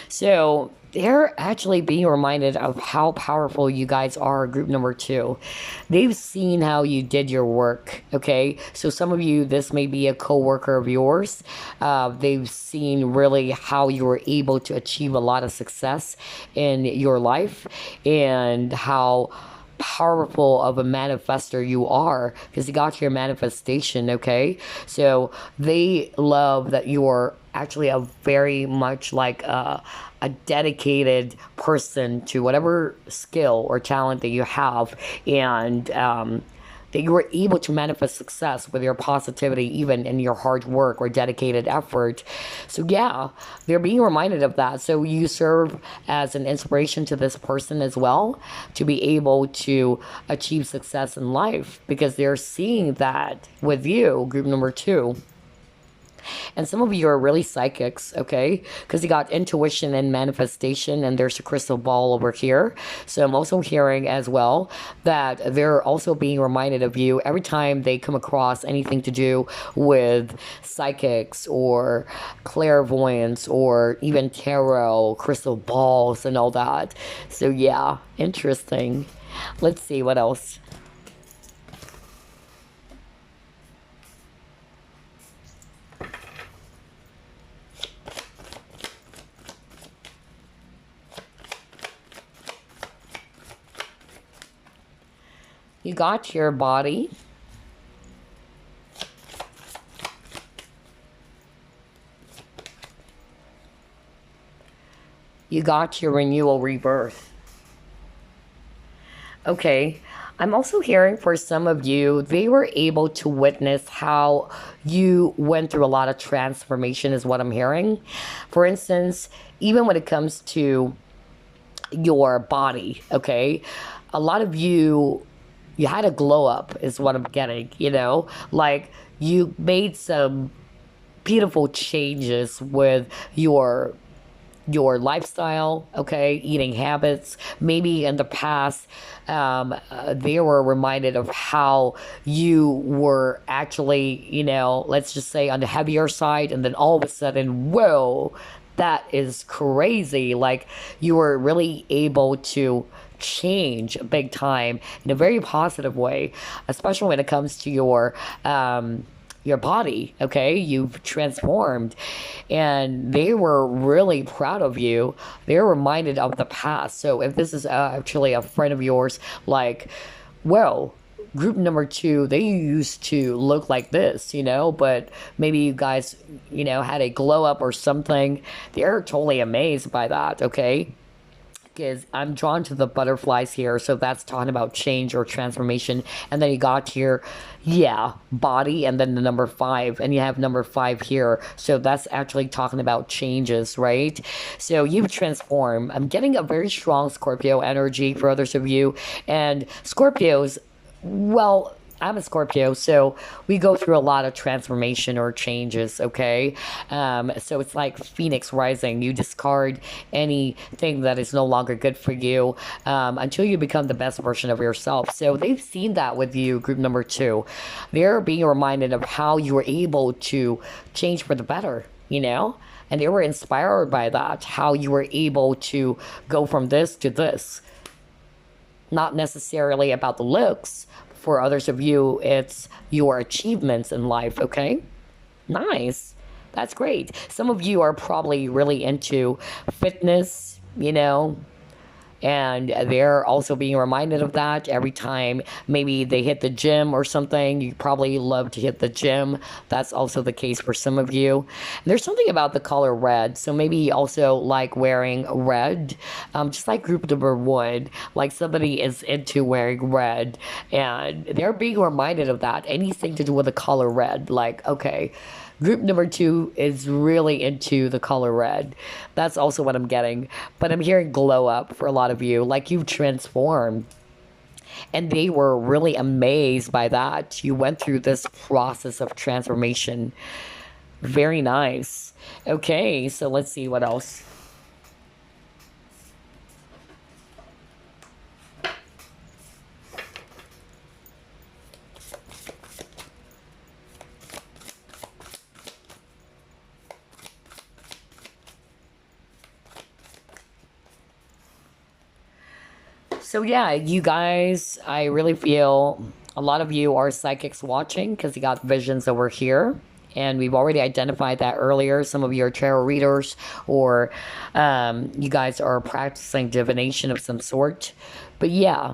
So they're actually being reminded of how powerful you guys are, group number 2. They've seen how you did your work, okay? So some of you, this may be a coworker of yours. They've seen really how you were able to achieve a lot of success in your life, and how powerful of a manifester you are, because you got your manifestation, okay? So they love that you're actually a very much like a dedicated person to whatever skill or talent that you have. And that you were able to manifest success with your positivity, even in your hard work or dedicated effort. So yeah, they're being reminded of that. So you serve as an inspiration to this person as well, to be able to achieve success in life, because they're seeing that with you, group number 2. And some of you are really psychics, okay? Because you got intuition and manifestation, and there's a crystal ball over here. So I'm also hearing as well that they're also being reminded of you every time they come across anything to do with psychics or clairvoyance or even tarot, crystal balls, and all that. So yeah, interesting. Let's see what else. You got your body. You got your renewal rebirth. Okay. I'm also hearing for some of you, they were able to witness how you went through a lot of transformation, is what I'm hearing. For instance, even when it comes to your body, okay? A lot of you had a glow up, is what I'm getting, like you made some beautiful changes with your lifestyle, okay, eating habits. Maybe in the past, they were reminded of how you were actually, let's just say on the heavier side, and then all of a sudden, whoa, that is crazy. Like you were really able to change big time in a very positive way, especially when it comes to your body. Okay, you've transformed, and they were really proud of you. They're reminded of the past. So if this is actually a friend of yours, like, well, group number 2, they used to look like this, but maybe you guys, had a glow up or something. They're totally amazed by that. Okay, is I'm drawn to the butterflies here, so that's talking about change or transformation. And then you got here, yeah, body, and then the number 5, and you have number 5 here, so that's actually talking about changes, right? So you've transformed. I'm getting a very strong Scorpio energy for others of you, and Scorpios, well, I'm a Scorpio, so we go through a lot of transformation or changes, okay? So it's like Phoenix rising. You discard anything that is no longer good for you until you become the best version of yourself. So they've seen that with you, group number 2. They're being reminded of how you were able to change for the better, And they were inspired by that, how you were able to go from this to this. Not necessarily about the looks. For others of you, it's your achievements in life, okay? Nice. That's great. Some of you are probably really into fitness, and they're also being reminded of that every time maybe they hit the gym or something. You probably love to hit the gym. That's also the case for some of you. And there's something about the color red, so maybe you also like wearing red, just like group number 1, like somebody is into wearing red, and they're being reminded of that. Anything to do with the color red, like, okay, group number 2 is really into the color red. That's also what I'm getting. But I'm hearing glow up for a lot of you, like you've transformed. And they were really amazed by that. You went through this process of transformation. Very nice. Okay, so let's see what else. So yeah, you guys, I really feel a lot of you are psychics watching because you got visions over here. And we've already identified that earlier. Some of you are tarot readers, or you guys are practicing divination of some sort. But yeah,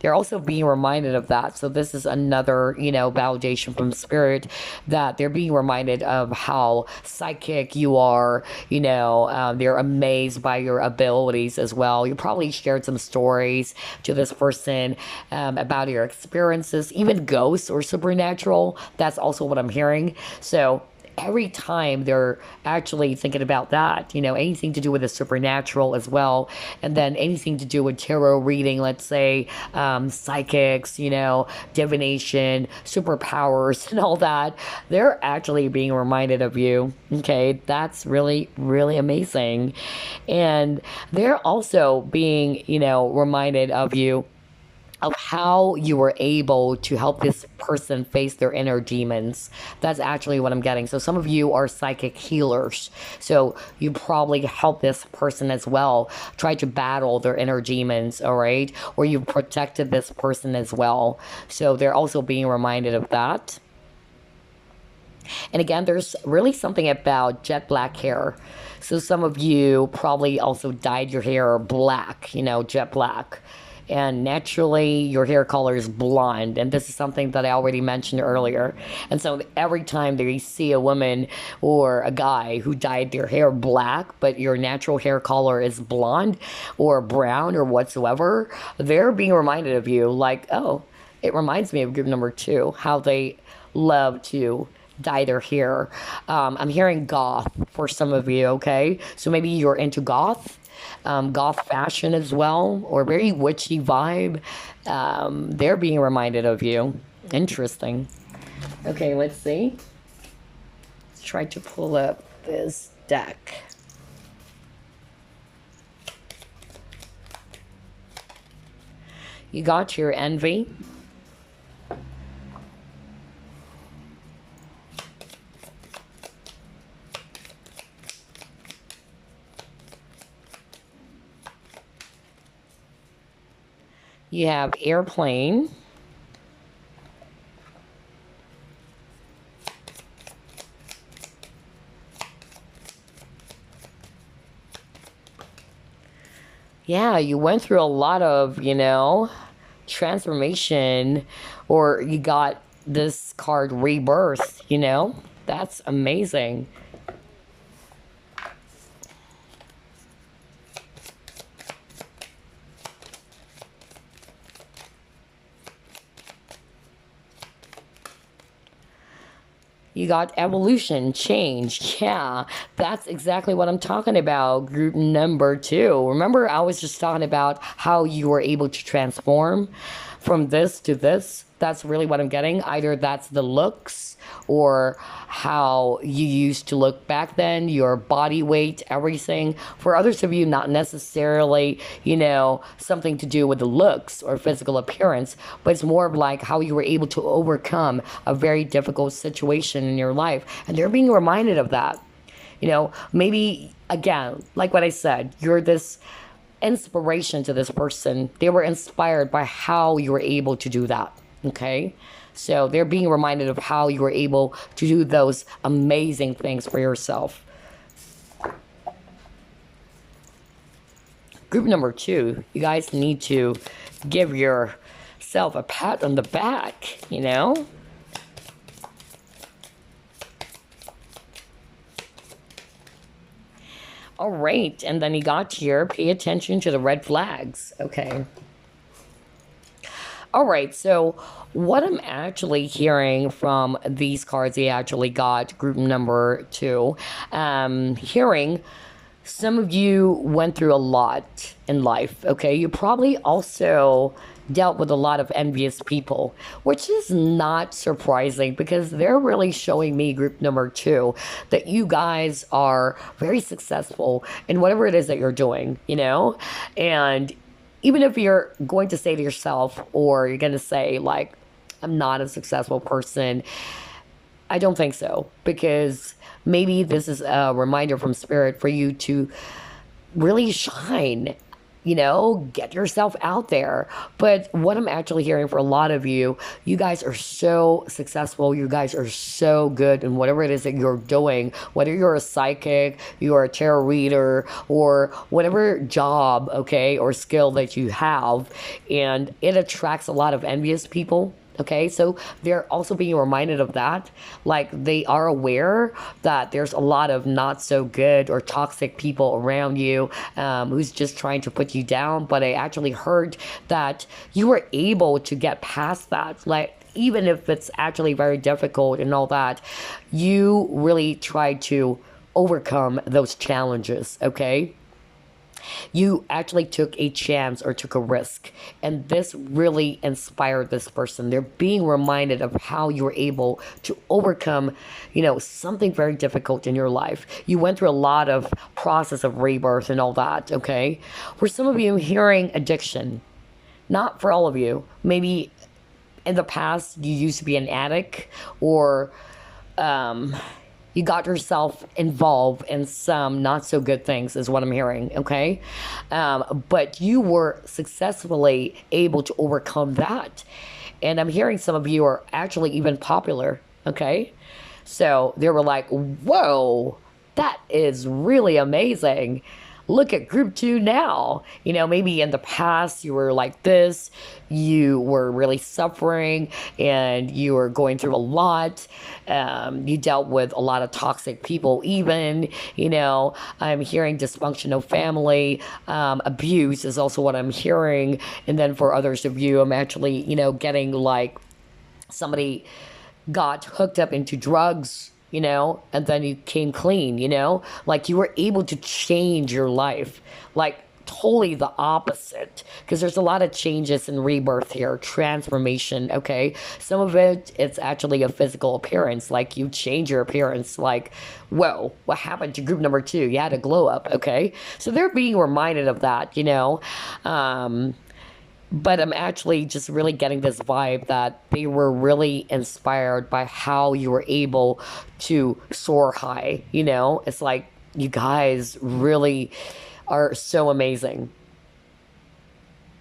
They're also being reminded of that. So this is another, validation from spirit, that they're being reminded of how psychic you are. They're amazed by your abilities as well. You probably shared some stories to this person about your experiences, even ghosts or supernatural. That's also what I'm hearing. So every time they're actually thinking about that, anything to do with the supernatural as well, and then anything to do with tarot reading, let's say, psychics, divination, superpowers, and all that, they're actually being reminded of you. Okay, that's really, really amazing. And they're also being, reminded of you, of how you were able to help this person face their inner demons. That's actually what I'm getting. So some of you are psychic healers. So you probably help this person as well, try to battle their inner demons, all right? Or you protected this person as well. So they're also being reminded of that. And again, there's really something about jet black hair. So some of you probably also dyed your hair black, jet black. And naturally, your hair color is blonde. And this is something that I already mentioned earlier. And so every time that you see a woman or a guy who dyed their hair black, but your natural hair color is blonde or brown or whatsoever, they're being reminded of you, like, oh, it reminds me of group number 2, how they love to dye their hair. I'm hearing goth for some of you, okay? So maybe you're into goth fashion as well, or very witchy vibe. They're being reminded of you. Interesting. Okay, let's see. Let's try to pull up this deck. You got your envy. You have airplane. Yeah, you went through a lot of, transformation, or you got this card rebirth, That's amazing. You got evolution, change. Yeah, that's exactly what I'm talking about. Group number 2. Remember, I was just talking about how you were able to transform from this to this. That's really what I'm getting. Either that's the looks, or how you used to look back then, your body weight, everything. For others of you, not necessarily, something to do with the looks or physical appearance, but it's more of like how you were able to overcome a very difficult situation in your life. And they're being reminded of that. Maybe, again, like what I said, you're this inspiration to this person. They were inspired by how you were able to do that. Okay, so they're being reminded of how you were able to do those amazing things for yourself. Group number 2, you guys need to give yourself a pat on the back, All right, and then you got here, pay attention to the red flags. Okay. All right, so what I'm actually hearing from these cards, they actually got group number 2. Hearing some of you went through a lot in life, okay? You probably also dealt with a lot of envious people, which is not surprising because they're really showing me, group number 2, that you guys are very successful in whatever it is that you're doing, And even if you're going to say to yourself, or you're going to say, like, I'm not a successful person, I don't think so. Because maybe this is a reminder from Spirit for you to really shine you know, get yourself out there. But what I'm actually hearing for a lot of you, you guys are so successful. You guys are so good in whatever it is that you're doing, whether you're a psychic, you're a tarot reader, or whatever job, okay, or skill that you have. And it attracts a lot of envious people. Okay, so they're also being reminded of that. Like, they are aware that there's a lot of not so good or toxic people around you, who's just trying to put you down. But I actually heard that you were able to get past that. Like, even if it's actually very difficult and all that, you really try to overcome those challenges, okay? You actually took a chance or took a risk, and this really inspired this person. They're being reminded of how you were able to overcome, you know, something very difficult in your life. You went through a lot of process of rebirth and all that, okay? For some of you, hearing addiction, not for all of you. Maybe in the past you used to be an addict, or you got yourself involved in some not so good things, is what I'm hearing, okay? But you were successfully able to overcome that. And I'm hearing some of you are actually even popular, okay? So they were like, whoa, that is really amazing. Look at group 2 now. You know, maybe in the past you were like this, you were really suffering and you were going through a lot. You dealt with a lot of toxic people even, you know. I'm hearing dysfunctional family, abuse is also what I'm hearing. And then for others of you, I'm actually, you know, getting like somebody got hooked up into drugs, you know, and then you came clean, you know, like you were able to change your life, like totally the opposite, because there's a lot of changes and rebirth here, transformation, okay? Some of it, it's actually a physical appearance, like you change your appearance, like, whoa, what happened to group number 2? You had a glow up, okay? So they're being reminded of that, you know. But I'm actually just really getting this vibe that they were really inspired by how you were able to soar high. You know, it's like you guys really are so amazing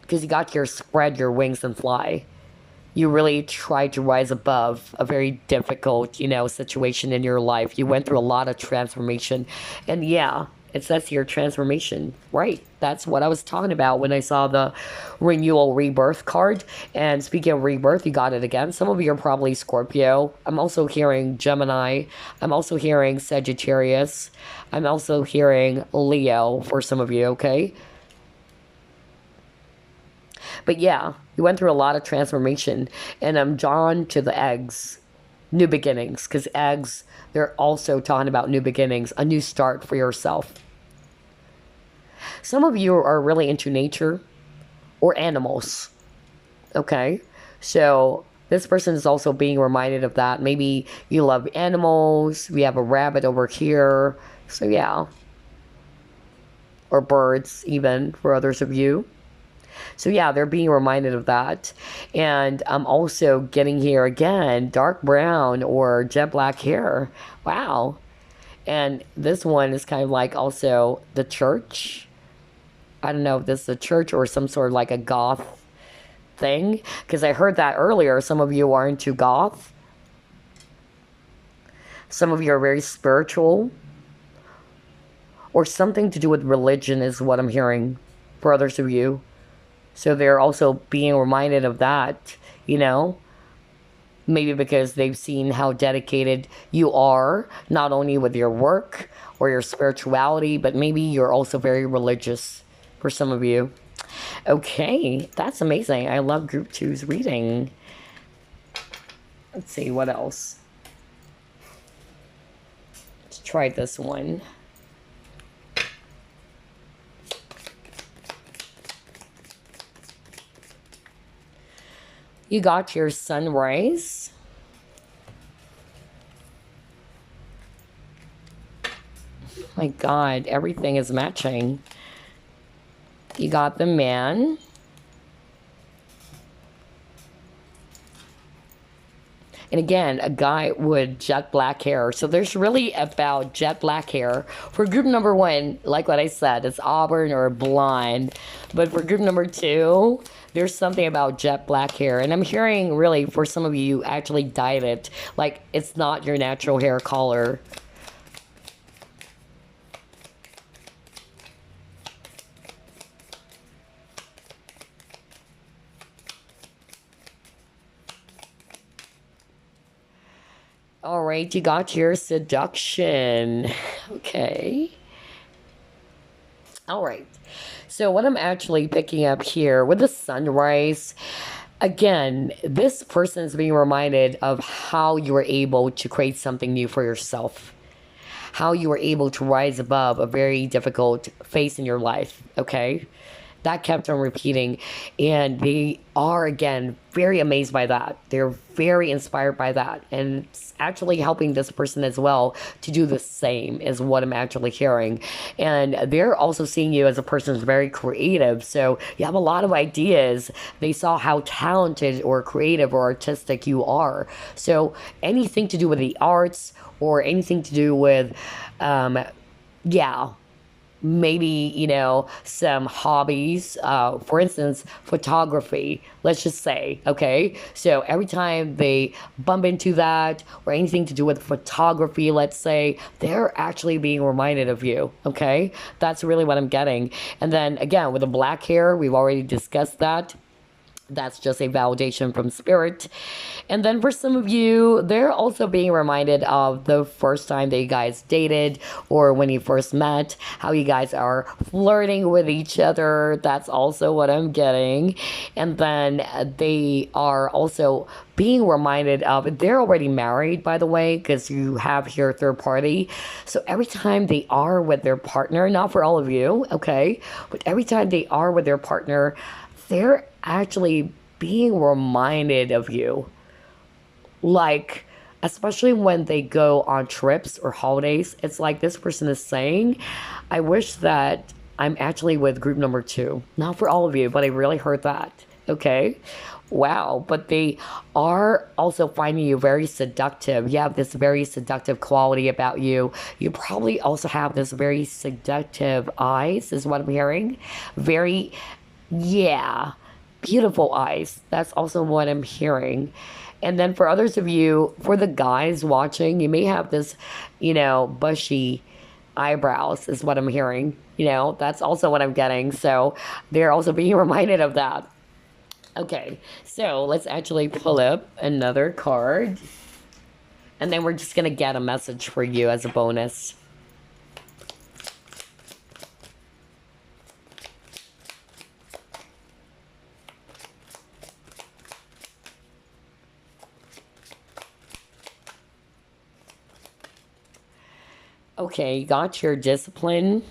because you got to spread your wings and fly. You really tried to rise above a very difficult, you know, situation in your life. You went through a lot of transformation. And yeah, it says here transformation. Right. That's what I was talking about when I saw the renewal rebirth card. And speaking of rebirth, you got it again. Some of you are probably Scorpio. I'm also hearing Gemini. I'm also hearing Sagittarius. I'm also hearing Leo for some of you, okay? But yeah, you went through a lot of transformation. And I'm drawn to the eggs. New beginnings. Because eggs, they're also talking about new beginnings. A new start for yourself. Some of you are really into nature or animals. Okay? So this person is also being reminded of that. Maybe you love animals. We have a rabbit over here. So yeah. Or birds even for others of you. So yeah, they're being reminded of that. And I'm also getting here again, dark brown or jet black hair. Wow. And this one is kind of like also the church. I don't know if this is a church or some sort of like a goth thing. Because I heard that earlier. Some of you are into goth. Some of you are very spiritual. Or something to do with religion is what I'm hearing for others of you. So they're also being reminded of that, you know, maybe because they've seen how dedicated you are, not only with your work or your spirituality, but maybe you're also very religious for some of you. Okay, that's amazing. I love group 2's reading. Let's see, what else? Let's try this one. You got your sunrise. My God, everything is matching. You got the man. And again, a guy with jet black hair. So there's really about jet black hair. For group number one, like what I said, it's auburn or blonde. But for group number two, there's something about jet black hair. And I'm hearing really for some of you actually dyed it. Like it's not your natural hair color. All right, you got your seduction. Okay. All right. So what I'm actually picking up here with the sunrise, again, this person is being reminded of how you were able to create something new for yourself. How you were able to rise above a very difficult phase in your life, okay? That kept on repeating, and they are again very amazed by that. They're very inspired by that, and it's actually helping this person as well to do the same is what I'm actually hearing. And they're also seeing you as a person who's very creative, so you have a lot of ideas. They saw how talented or creative or artistic you are, so anything to do with the arts or anything to do with yeah, maybe, you know, some hobbies, for instance, photography, let's just say, okay? So every time they bump into that or anything to do with photography, let's say, they're actually being reminded of you, okay? That's really what I'm getting. And then again, with the black hair, we've already discussed that. That's just a validation from spirit. And then for some of you, they're also being reminded of the first time that you guys dated or when you first met, how you guys are flirting with each other. That's also what I'm getting. And then they are also being reminded of, they're already married, by the way, because you have here third party. So every time they are with their partner, not for all of you, okay, but every time they are with their partner, they're actually being reminded of you. Like, especially when they go on trips or holidays, it's like this person is saying, I wish that I'm actually with group number two. Not for all of you, but I really heard that. Okay. Wow. But they are also finding you very seductive. You have this very seductive quality about you. You probably also have this very seductive eyes, is what I'm hearing. Very, yeah, beautiful eyes. That's also what I'm hearing. And then for others of you, for the guys watching, you may have this, you know, bushy eyebrows is what I'm hearing. You know, that's also what I'm getting. So they're also being reminded of that. Okay, so let's actually pull up another card. And then we're just going to get a message for you as a bonus. Okay, you got your discipline.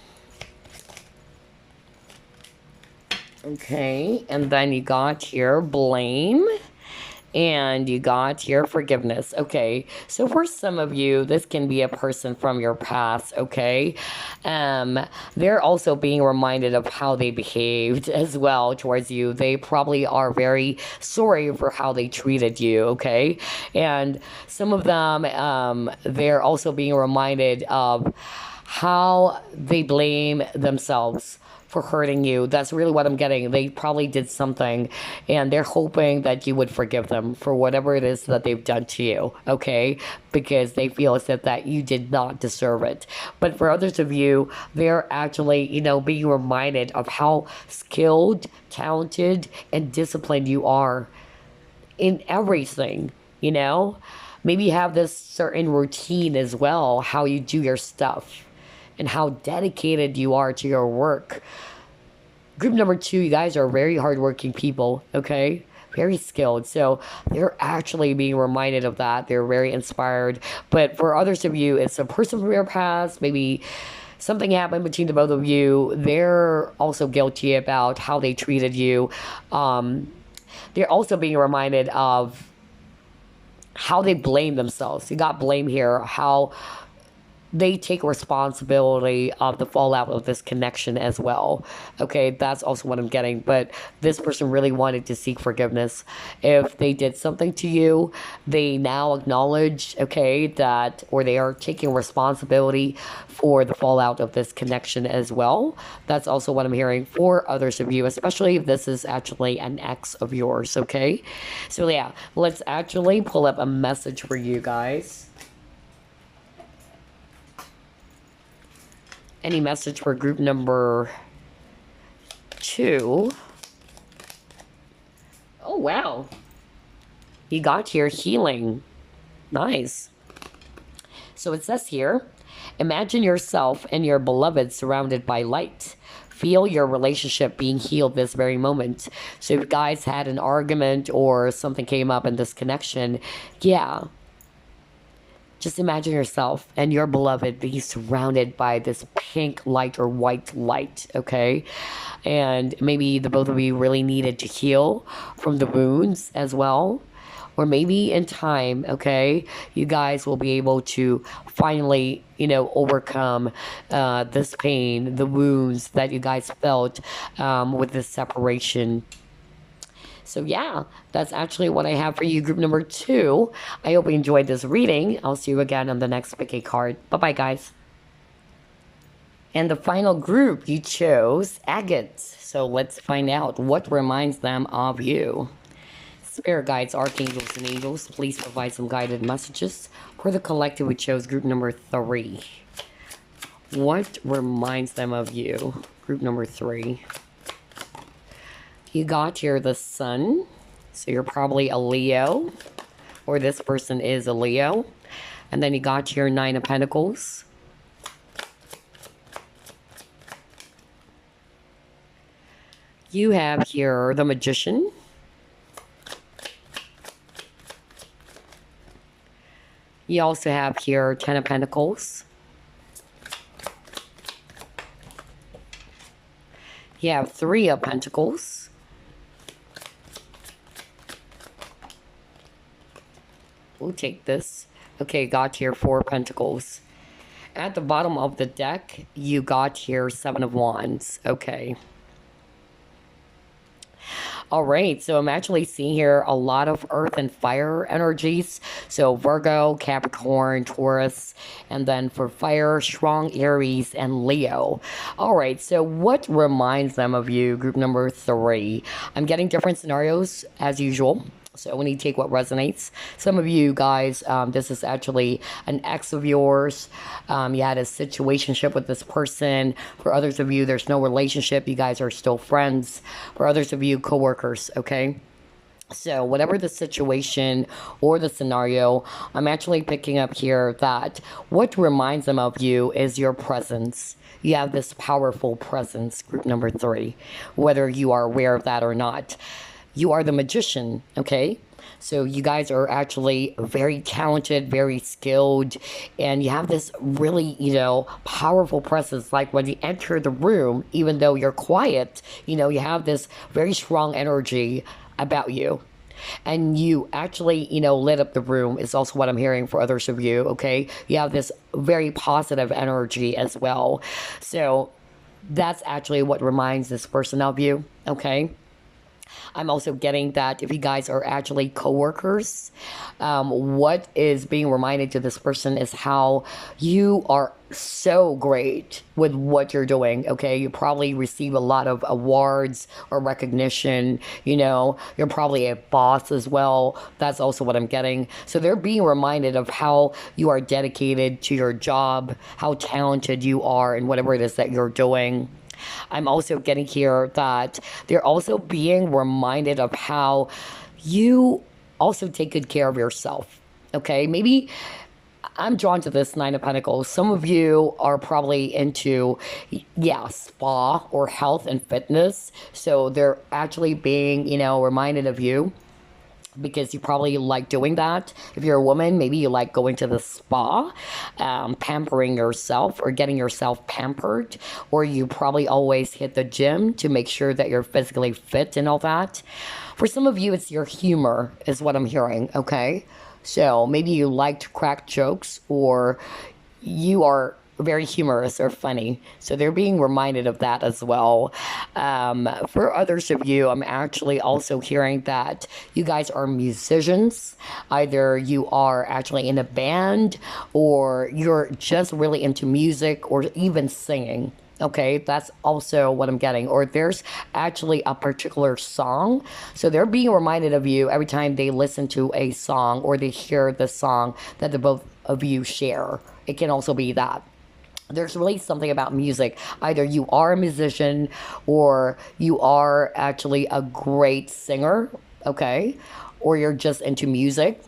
Okay, and then you got your blame. And you got your forgiveness. Okay, so for some of you, this can be a person from your past, okay? They're also being reminded of how they behaved as well towards you. They probably are very sorry for how they treated you, okay? And some of them, they're also being reminded of how they blame themselves for hurting you. That's really what I'm getting. They probably did something and they're hoping that you would forgive them for whatever it is that they've done to you, okay? Because they feel as if that you did not deserve it. But for others of you, they're actually, you know, being reminded of how skilled, talented, and disciplined you are in everything, you know? Maybe you have this certain routine as well, how you do your stuff and how dedicated you are to your work. Group number two, you guys are very hardworking people, okay? Very skilled. So they're actually being reminded of that. They're very inspired. But for others of you, it's a person from your past, maybe something happened between the both of you. They're also guilty about how they treated you. They're also being reminded of how they blame themselves. You got blame here, how they take responsibility of the fallout of this connection as well. Okay, that's also what I'm getting. But this person really wanted to seek forgiveness. If they did something to you, they now acknowledge, okay, that, or they are taking responsibility for the fallout of this connection as well. That's also what I'm hearing for others of you, especially if this is actually an ex of yours, okay? So yeah, let's actually pull up a message for you guys. Any message for group number 2? Oh, wow. You got here healing. Nice. So it says here, imagine yourself and your beloved surrounded by light. Feel your relationship being healed this very moment. So if you guys had an argument or something came up in this connection, yeah, just imagine yourself and your beloved being surrounded by this pink light or white light, okay? And maybe the both of you really needed to heal from the wounds as well. Or maybe in time, okay, you guys will be able to finally, overcome this pain, the wounds that you guys felt with this separation. So yeah, that's actually what I have for you, group number 2. I hope you enjoyed this reading. I'll see you again on the next pick a card. Bye-bye, guys. And the final group you chose, Agate. So let's find out what reminds them of you. Spirit guides, archangels, and angels, please provide some guided messages for the collective we chose, group number 3. What reminds them of you, group number 3? You got here the Sun, so you're probably a Leo, or this person is a Leo. And then you got your 9 of Pentacles. You have here the Magician. You also have here 10 of Pentacles. You have 3 of Pentacles. We'll take this. Okay, got here 4 Pentacles. At the bottom of the deck, you got here 7 of Wands. Okay. All right, so I'm actually seeing here a lot of earth and fire energies. So Virgo, Capricorn, Taurus, and then for fire, strong Aries and Leo. All right, so what reminds them of you, group number 3? I'm getting different scenarios as usual. So when you take what resonates, some of you guys, this is actually an ex of yours. You had a situationship with this person. For others of you, there's no relationship. You guys are still friends. For others of you, coworkers, okay? So whatever the situation or the scenario, I'm actually picking up here that what reminds them of you is your presence. You have this powerful presence, group number 3, whether you are aware of that or not. You are the magician, okay? So you guys are actually very talented, very skilled, and you have this really, powerful presence. Like when you enter the room, even though you're quiet, you have this very strong energy about you. And you actually, lit up the room is also what I'm hearing for others of you, okay? You have this very positive energy as well. So that's actually what reminds this person of you, okay? I'm also getting that if you guys are actually coworkers, what is being reminded to this person is how you are so great with what you're doing, okay? You probably receive a lot of awards or recognition, you're probably a boss as well. That's also what I'm getting. So they're being reminded of how you are dedicated to your job, how talented you are in whatever it is that you're doing. I'm also getting here that they're also being reminded of how you also take good care of yourself, okay? Maybe I'm drawn to this 9 of Pentacles. Some of you are probably into, spa or health and fitness. So they're actually being, reminded of you, because you probably like doing that. If you're a woman, maybe you like going to the spa, pampering yourself or getting yourself pampered, or you probably always hit the gym to make sure that you're physically fit and all that. For some of you, it's your humor is what I'm hearing, okay? So maybe you like to crack jokes, or you are very humorous or funny. So they're being reminded of that as well. For others of you, I'm actually also hearing that you guys are musicians. Either you are actually in a band or you're just really into music or even singing. Okay, that's also what I'm getting. Or there's actually a particular song. So they're being reminded of you every time they listen to a song or they hear the song that the both of you share. It can also be that there's really something about music. Either you are a musician or you are actually a great singer, okay? Or you're just into music.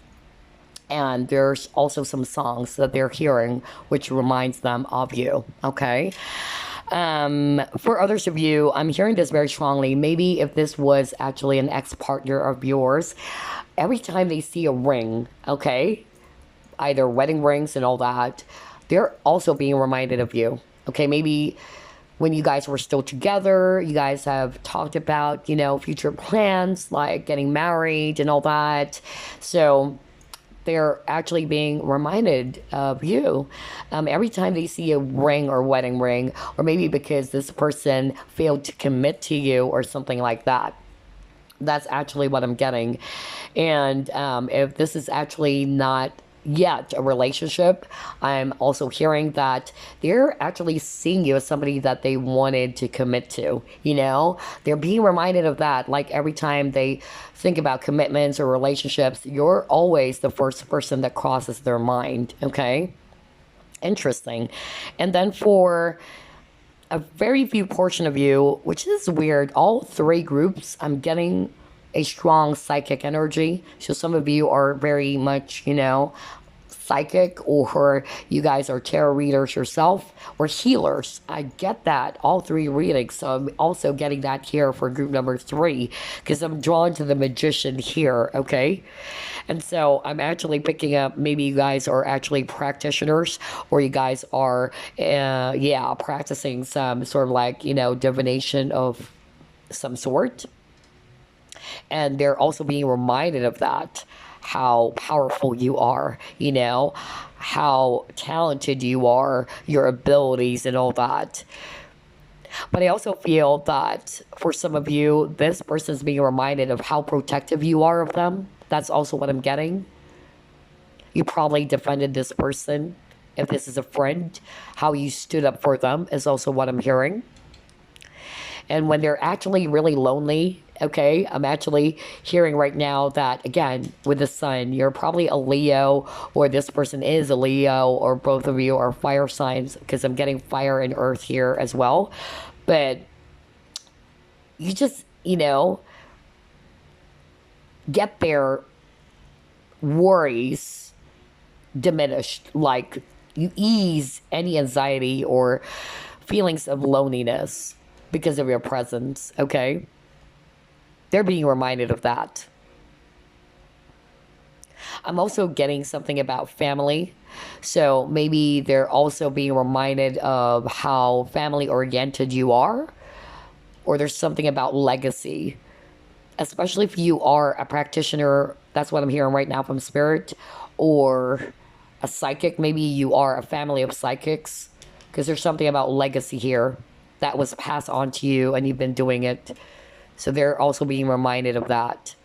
And there's also some songs that they're hearing which reminds them of you, okay? For others of you, I'm hearing this very strongly. Maybe if this was actually an ex-partner of yours, every time they see a ring, okay? Either wedding rings and all that, they're also being reminded of you. Okay, maybe when you guys were still together, you guys have talked about, future plans like getting married and all that. So they're actually being reminded of you every time they see a ring or wedding ring, or maybe because this person failed to commit to you or something like that. That's actually what I'm getting. And if this is actually not yet a relationship, I'm also hearing that they're actually seeing you as somebody that they wanted to commit to. They're being reminded of that. Like every time they think about commitments or relationships, you're always the first person that crosses their mind. Okay, interesting. And then for a very few portion of you, which is weird, all three groups, I'm getting a strong psychic energy. So some of you are very much, psychic, or you guys are tarot readers yourself or healers. I get that, all three readings. So I'm also getting that here for group number 3 because I'm drawn to the magician here, okay? And so I'm actually picking up, maybe you guys are actually practitioners or you guys are, practicing some sort of like, divination of some sort. And they're also being reminded of that, how powerful you are, how talented you are, your abilities and all that. But I also feel that for some of you, this person's being reminded of how protective you are of them. That's also what I'm getting. You probably defended this person. If this is a friend, how you stood up for them is also what I'm hearing. And when they're actually really lonely, okay, I'm actually hearing right now that, again, with the sun, you're probably a Leo, or this person is a Leo, or both of you are fire signs, because I'm getting fire and earth here as well. But you just, get their worries diminished. Like, you ease any anxiety or feelings of loneliness because of your presence, okay? They're being reminded of that. I'm also getting something about family. So maybe they're also being reminded of how family-oriented you are. Or there's something about legacy. Especially if you are a practitioner, that's what I'm hearing right now from Spirit. Or a psychic, maybe you are a family of psychics. Because there's something about legacy here that was passed on to you and you've been doing it. So they're also being reminded of that.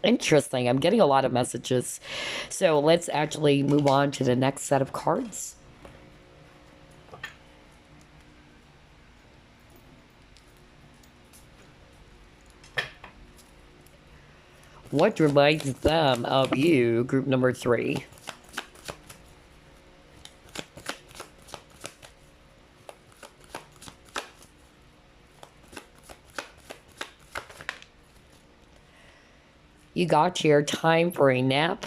Interesting. I'm getting a lot of messages. So let's actually move on to the next set of cards. What reminds them of you, group number 3? You got your time for a nap.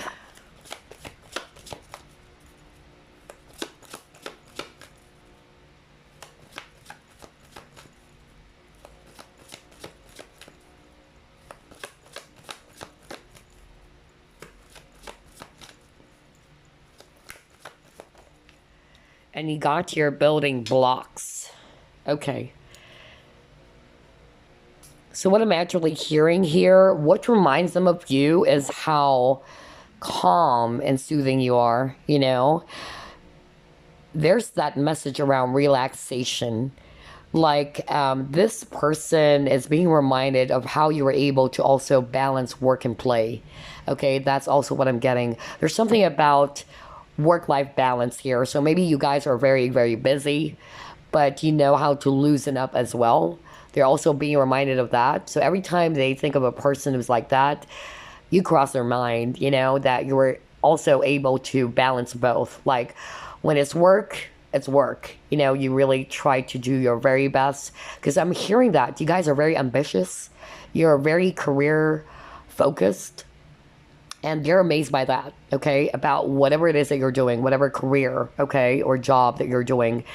And you got your building blocks. Okay. So what I'm actually hearing here, what reminds them of you is how calm and soothing you are, there's that message around relaxation. Like, this person is being reminded of how you were able to also balance work and play. Okay, that's also what I'm getting. There's something about work-life balance here. So maybe you guys are very, very busy, but you know how to loosen up as well. They're also being reminded of that. So every time they think of a person who's like that, you cross their mind, that you were also able to balance both. Like, when it's work. You really try to do your very best. Because I'm hearing that you guys are very ambitious. You're very career focused. And you're amazed by that, okay? About whatever it is that you're doing, whatever career, okay, or job that you're doing.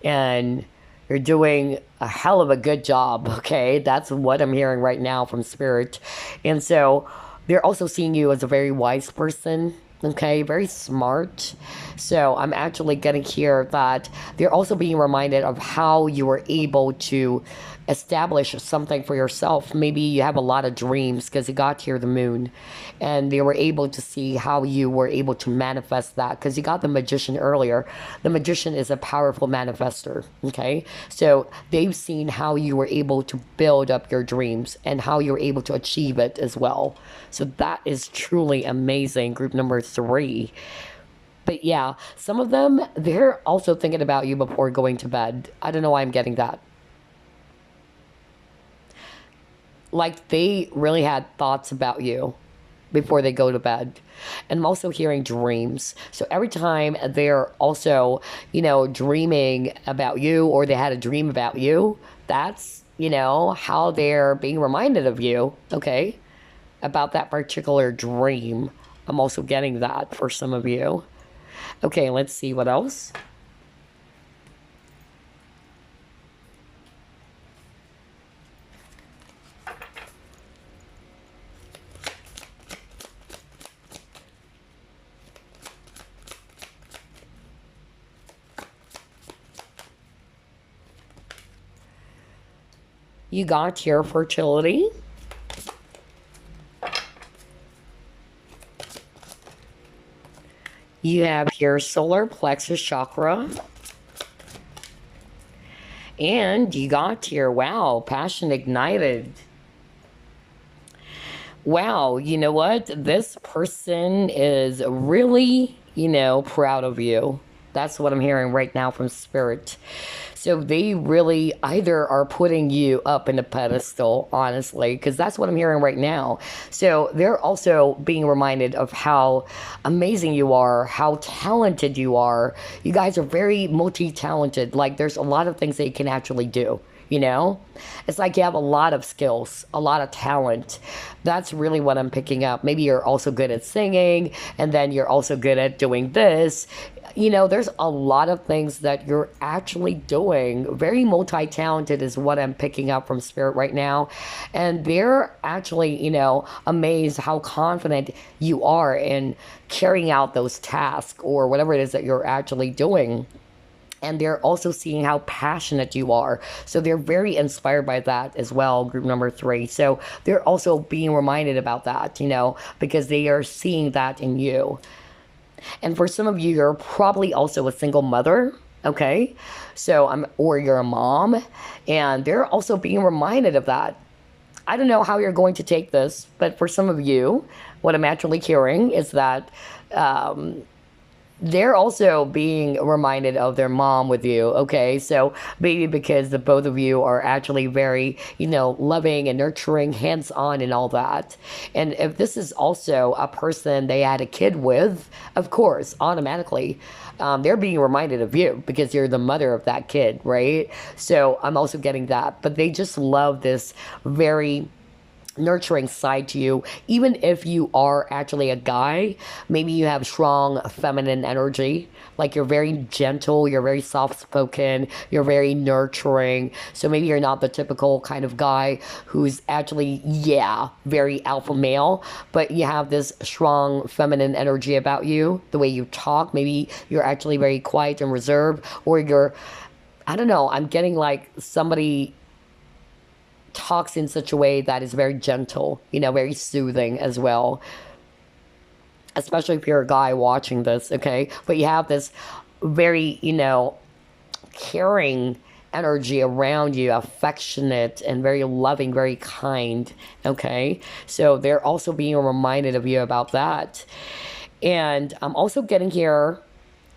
And you're doing a hell of a good job, okay? That's what I'm hearing right now from Spirit. And so they're also seeing you as a very wise person, okay? Very smart. So I'm actually getting here that they're also being reminded of how you were able to establish something for yourself. Maybe you have a lot of dreams because you got here the moon, and they were able to see how you were able to manifest that because you got the magician earlier. The magician is a powerful manifester, okay? So they've seen how you were able to build up your dreams and how you were able to achieve it as well. So that is truly amazing, group number 3. But yeah, some of them, they're also thinking about you before going to bed. I don't know why I'm getting that. Like, they really had thoughts about you before they go to bed. And I'm also hearing dreams. So every time they're also, dreaming about you, or they had a dream about you, that's, how they're being reminded of you, okay? About that particular dream. I'm also getting that for some of you. Okay, let's see what else. You got your fertility. You have your solar plexus chakra. And you got your, wow, passion ignited. Wow, you know what? This person is really, proud of you. That's what I'm hearing right now from Spirit. So they really either are putting you up in a pedestal, honestly, because that's what I'm hearing right now. So they're also being reminded of how amazing you are, how talented you are. You guys are very multi-talented. Like, there's a lot of things that you can actually do. It's like you have a lot of skills, a lot of talent. That's really what I'm picking up. Maybe you're also good at singing, and then you're also good at doing this. There's a lot of things that you're actually doing. Very multi-talented is what I'm picking up from Spirit right now. And they're actually, amazed how confident you are in carrying out those tasks or whatever it is that you're actually doing. And they're also seeing how passionate you are. So they're very inspired by that as well, group number 3. So they're also being reminded about that, because they are seeing that in you. And for some of you, you're probably also a single mother, okay? So or you're a mom, and they're also being reminded of that. I don't know how you're going to take this, but for some of you, what I'm actually hearing is that they're also being reminded of their mom with you, okay? So maybe because the both of you are actually very, loving and nurturing, hands-on and all that. And if this is also a person they had a kid with, of course, automatically, they're being reminded of you because you're the mother of that kid, right? So I'm also getting that. But they just love this very nurturing side to you. Even if you are actually a guy, maybe you have strong feminine energy, like you're very gentle, you're very soft-spoken, you're very nurturing. So maybe you're not the typical kind of guy who's actually, very alpha male, but you have this strong feminine energy about you, the way you talk. Maybe you're actually very quiet and reserved, or you're, I don't know, I'm getting like somebody talks in such a way that is very gentle, very soothing as well. Especially if you're a guy watching this, okay? But you have this very, caring energy around you, affectionate and very loving, very kind. Okay. So they're also being reminded of you about that. And I'm also getting here,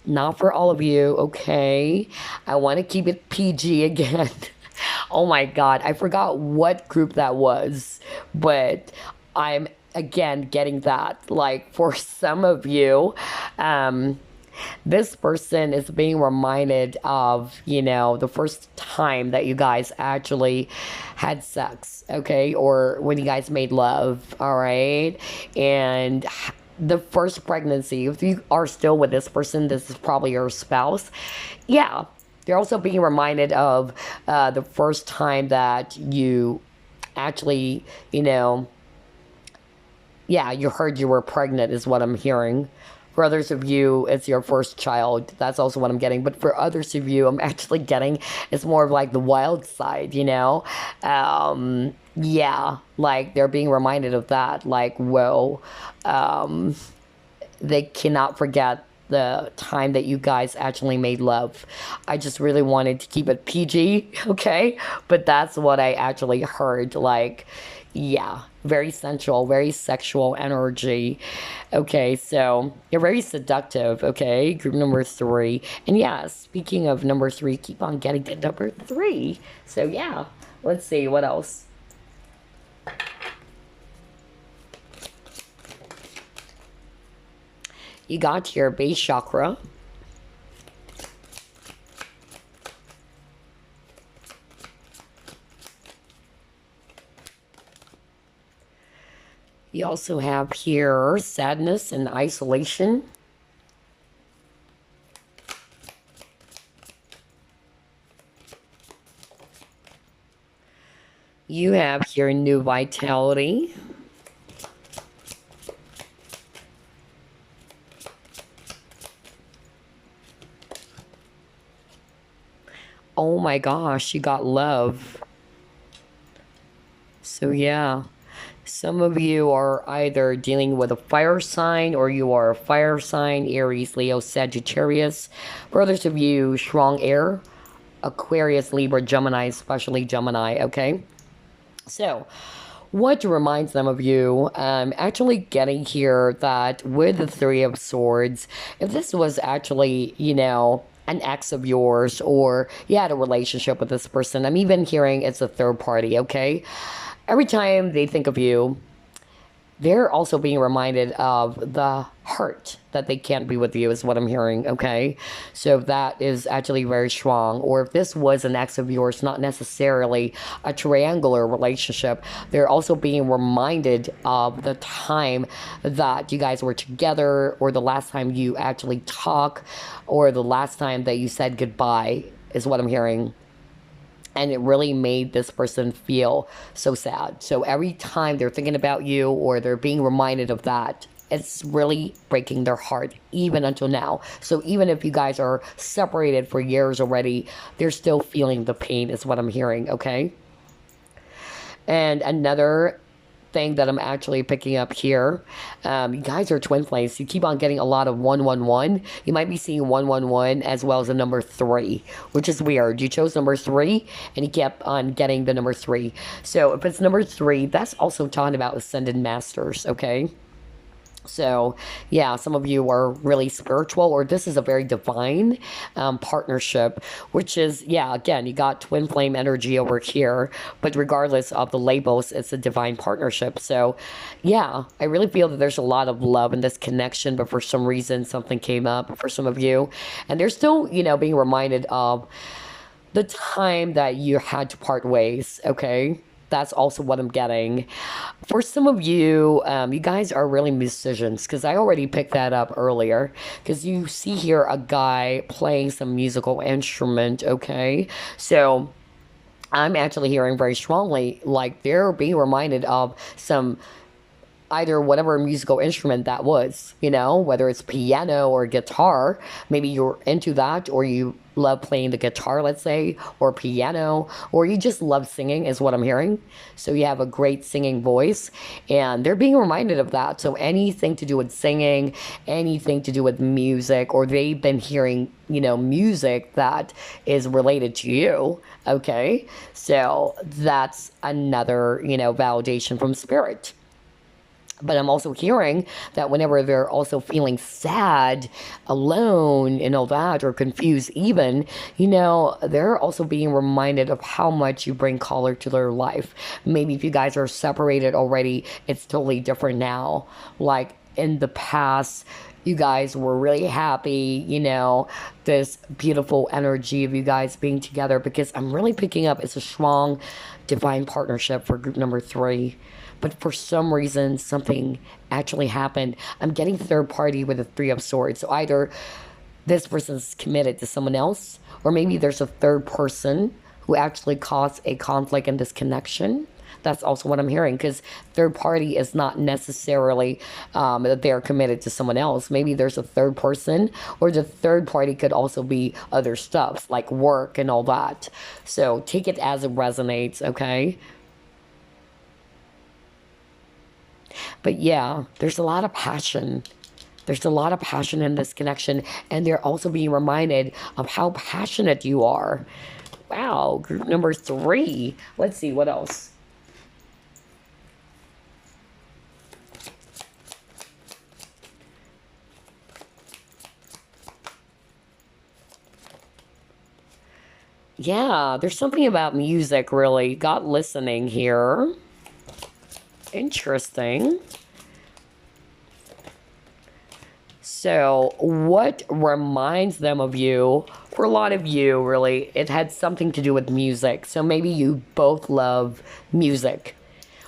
not for all of you, okay? I want to keep it PG again. Oh my God, I forgot what group that was, but I'm again getting that. Like for some of you, this person is being reminded of, the first time that you guys actually had sex, okay? Or when you guys made love, all right? And the first pregnancy, if you are still with this person, this is probably your spouse. Yeah, they're also being reminded of the first time that you actually, yeah, you heard you were pregnant, is what I'm hearing. For others of you, it's your first child. That's also what I'm getting. But for others of you, I'm actually getting it's more of like the wild side, Yeah, like they're being reminded of that. Like, whoa, they cannot forget the time that you guys actually made love. I just really wanted to keep it PG, okay? But that's what I actually heard. Like, yeah, very sensual, very sexual energy. Okay, so you're very seductive, okay? Group number 3. And yeah, speaking of number 3, keep on getting to number 3. So yeah, let's see what else. You got your base chakra. You also have here sadness and isolation. You have here new vitality. Oh my gosh, you got love. So yeah, some of you are either dealing with a fire sign or you are a fire sign, Aries, Leo, Sagittarius. For others of you, strong air, Aquarius, Libra, Gemini, especially Gemini, okay? So, what reminds them of you, actually getting here that with the Three of Swords, if this was actually, an ex of yours or you had a relationship with this person, I'm even hearing it's a third party, okay? Every time they think of you, they're also being reminded of the hurt that they can't be with you, is what I'm hearing, okay? So that is actually very strong. Or if this was an ex of yours, not necessarily a triangular relationship, they're also being reminded of the time that you guys were together, or the last time you actually talked, or the last time that you said goodbye, is what I'm hearing. And it really made this person feel so sad. So every time they're thinking about you or they're being reminded of that, it's really breaking their heart, even until now. So even if you guys are separated for years already, they're still feeling the pain, is what I'm hearing, okay? And another thing that I'm actually picking up here, you guys are twin flames. You keep on getting a lot of 111. You might be seeing 111 as well as the number 3, which is weird. You chose number 3 and you kept on getting the number 3. So if it's number 3, that's also talking about ascended masters, okay? So, yeah, some of you are really spiritual, or this is a very divine partnership, which is, yeah, again, you got twin flame energy over here, but regardless of the labels, it's a divine partnership. So, yeah, I really feel that there's a lot of love in this connection, but for some reason, something came up for some of you, and they're still, being reminded of the time that you had to part ways, okay? That's also what I'm getting. For some of you, you guys are really musicians, because I already picked that up earlier. Because you see here a guy playing some musical instrument, okay? So I'm actually hearing very strongly, like they're being reminded of some either whatever musical instrument that was, whether it's piano or guitar. Maybe you're into that, or you love playing the guitar, let's say, or piano, or you just love singing, is what I'm hearing. So you have a great singing voice, and they're being reminded of that. So anything to do with singing, anything to do with music, or they've been hearing, music that is related to you. Okay. So that's another, validation from spirit. But I'm also hearing that whenever they're also feeling sad, alone, and all that, or confused even, they're also being reminded of how much you bring color to their life. Maybe if you guys are separated already, it's totally different now. Like in the past, you guys were really happy, this beautiful energy of you guys being together, because I'm really picking up it's a strong divine partnership for group number 3. But for some reason, something actually happened. I'm getting third party with a 3 of Swords. So either this person's committed to someone else, or maybe there's a third person who actually caused a conflict in this connection. That's also what I'm hearing, because third party is not necessarily that they're committed to someone else. Maybe there's a third person, or the third party could also be other stuff like work and all that. So take it as it resonates, okay? But yeah, there's a lot of passion. There's a lot of passion in this connection, and they're also being reminded of how passionate you are. Wow, group number 3. Let's see, what else? Yeah, there's something about music, really. Got listening here. Interesting. So, what reminds them of you? For a lot of you, really, it had something to do with music. So maybe you both love music.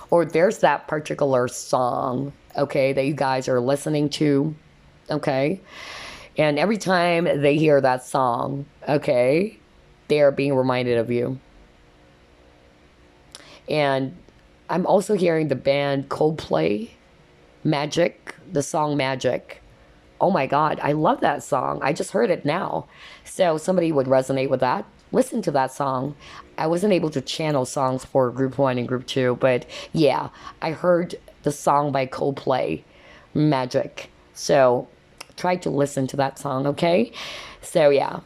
Or there's that particular song, okay, that you guys are listening to, okay? And every time they hear that song, okay, they are being reminded of you. And I'm also hearing the band Coldplay, Magic, the song Magic. Oh my God, I love that song. I just heard it now. So somebody would resonate with that. Listen to that song. I wasn't able to channel songs for group 1 and group 2, but yeah, I heard the song by Coldplay, Magic. So try to listen to that song, okay? So yeah.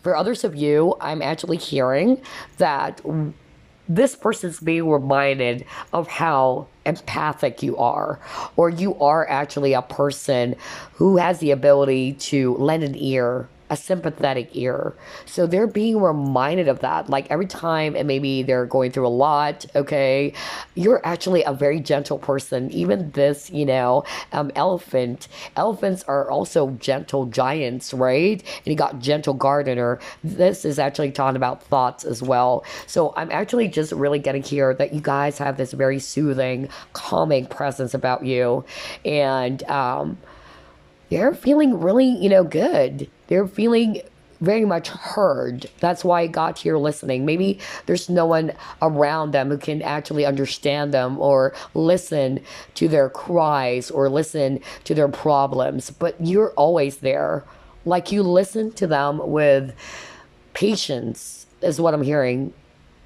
For others of you, I'm actually hearing that this person's being reminded of how empathic you are, or you are actually a person who has the ability to lend an ear, a sympathetic ear. So they're being reminded of that. Like every time, and maybe they're going through a lot, okay, you're actually a very gentle person. Even this, elephant. Elephants are also gentle giants, right? And you got gentle gardener. This is actually talking about thoughts as well. So I'm actually just really getting here that you guys have this very soothing, calming presence about you. And, they're feeling really, good. They're feeling very much heard. That's why I got here listening. Maybe there's no one around them who can actually understand them or listen to their cries or listen to their problems, but you're always there. Like you listen to them with patience, is what I'm hearing.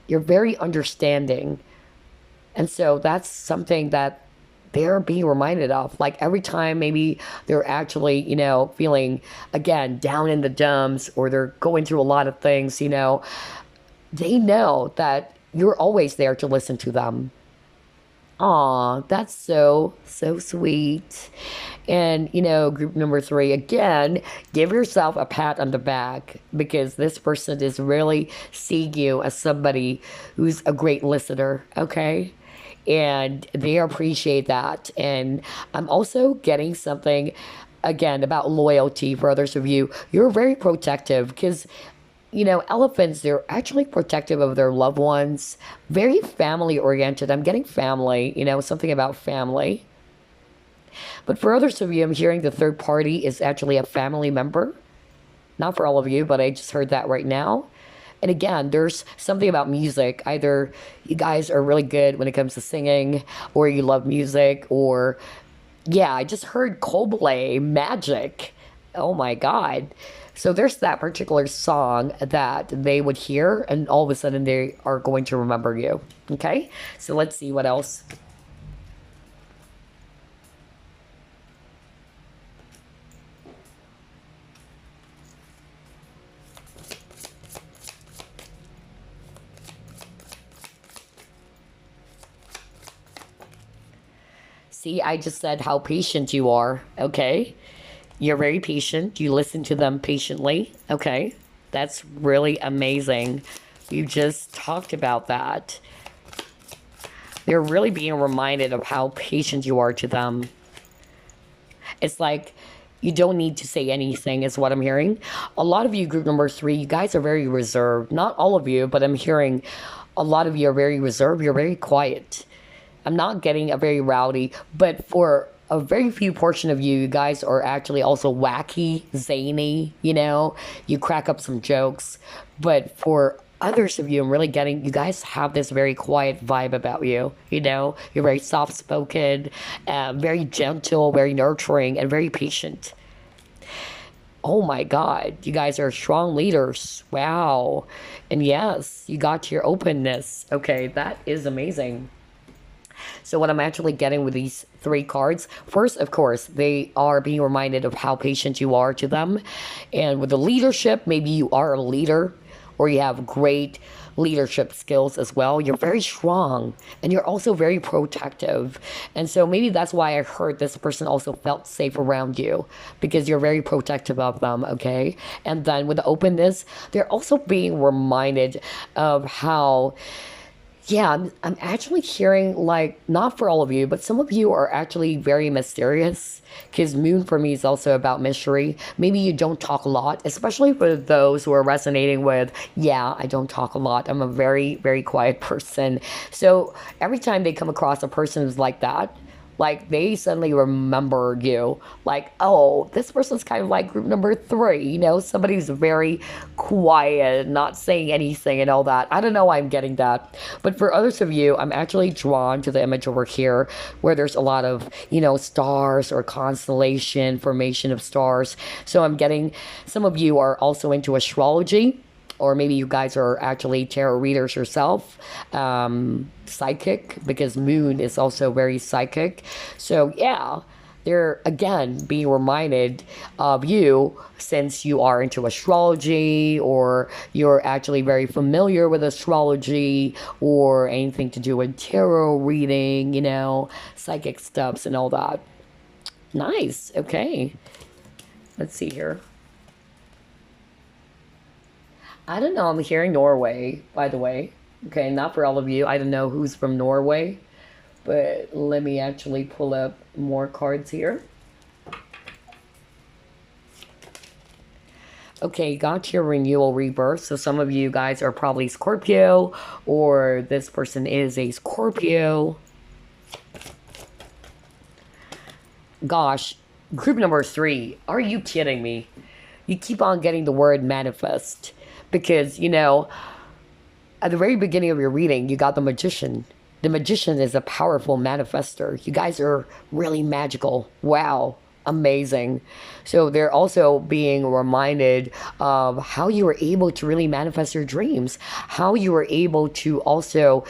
You're very understanding. And so that's something that they're being reminded of. Like every time maybe they're actually, feeling, again, down in the dumps, or they're going through a lot of things, they know that you're always there to listen to them. Aw, that's so, so sweet. And, group number 3, again, give yourself a pat on the back, because this person is really seeing you as somebody who's a great listener, okay? And they appreciate that. And I'm also getting something, again, about loyalty for others of you. You're very protective, because elephants, they're actually protective of their loved ones, very family oriented. I'm getting family, something about family. But for others of you, I'm hearing the third party is actually a family member. Not for all of you, but I just heard that right now. And again, there's something about music. Either you guys are really good when it comes to singing, or you love music, or yeah, I just heard Coldplay, Magic. Oh my God. So there's that particular song that they would hear, and all of a sudden they are going to remember you. Okay? So let's see what else. See, I just said how patient you are. Okay? You're very patient. You listen to them patiently. Okay? That's really amazing. You just talked about that. They're really being reminded of how patient you are to them. It's like you don't need to say anything, is what I'm hearing. A lot of you, group number 3, you guys are very reserved. Not all of you, but I'm hearing a lot of you are very reserved. You're very quiet. I'm not getting a very rowdy, but for a very few portion of you, you guys are actually also wacky, zany, you know, you crack up some jokes. But for others of you, I'm really getting, you guys have this very quiet vibe about you, you know, you're very soft spoken, very gentle, very nurturing, and very patient. Oh my God, you guys are strong leaders. Wow. And yes, you got your openness. Okay, that is amazing. So what I'm actually getting with these 3 cards, first, of course, they are being reminded of how patient you are to them. And with the leadership, maybe you are a leader or you have great leadership skills as well. You're very strong and you're also very protective. And so maybe that's why I heard this person also felt safe around you, because you're very protective of them, okay? And then with the openness, they're also being reminded of how, yeah, I'm actually hearing, like, not for all of you, but some of you are actually very mysterious, because moon for me is also about mystery. Maybe you don't talk a lot, especially for those who are resonating with, yeah, I don't talk a lot. I'm a very, very quiet person. So every time they come across a person who's like that, like they suddenly remember you, like, oh, this person's kind of like group number 3, you know, somebody who's very quiet, not saying anything and all that. I don't know why I'm getting that. But for others of you, I'm actually drawn to the image over here where there's a lot of, you know, stars or constellation, formation of stars. So I'm getting, some of you are also into astrology, or maybe you guys are actually tarot readers yourself, psychic, because moon is also very psychic. So yeah, they're again being reminded of you, since you are into astrology, or you're actually very familiar with astrology, or anything to do with tarot reading, you know, psychic stuffs and all that. Nice. Okay, let's see here. I don't know. I'm hearing Norway, by the way. Okay, not for all of you. I don't know who's from Norway, but let me actually pull up more cards here. Okay, got your renewal rebirth. So some of you guys are probably Scorpio, or this person is a Scorpio. Gosh, group number 3. Are you kidding me? You keep on getting the word manifest. Because, you know, at the very beginning of your reading, you got the magician. The magician is a powerful manifester. You guys are really magical. Wow. Amazing. So they're also being reminded of how you were able to really manifest your dreams, how you were able to also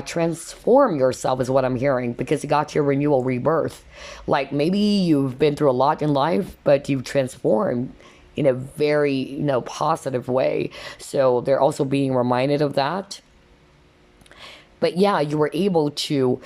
transform yourself, is what I'm hearing, because you got your renewal rebirth. Like maybe you've been through a lot in life, but you've transformed in a very, you know, positive way. So they're also being reminded of that. But yeah, you were able to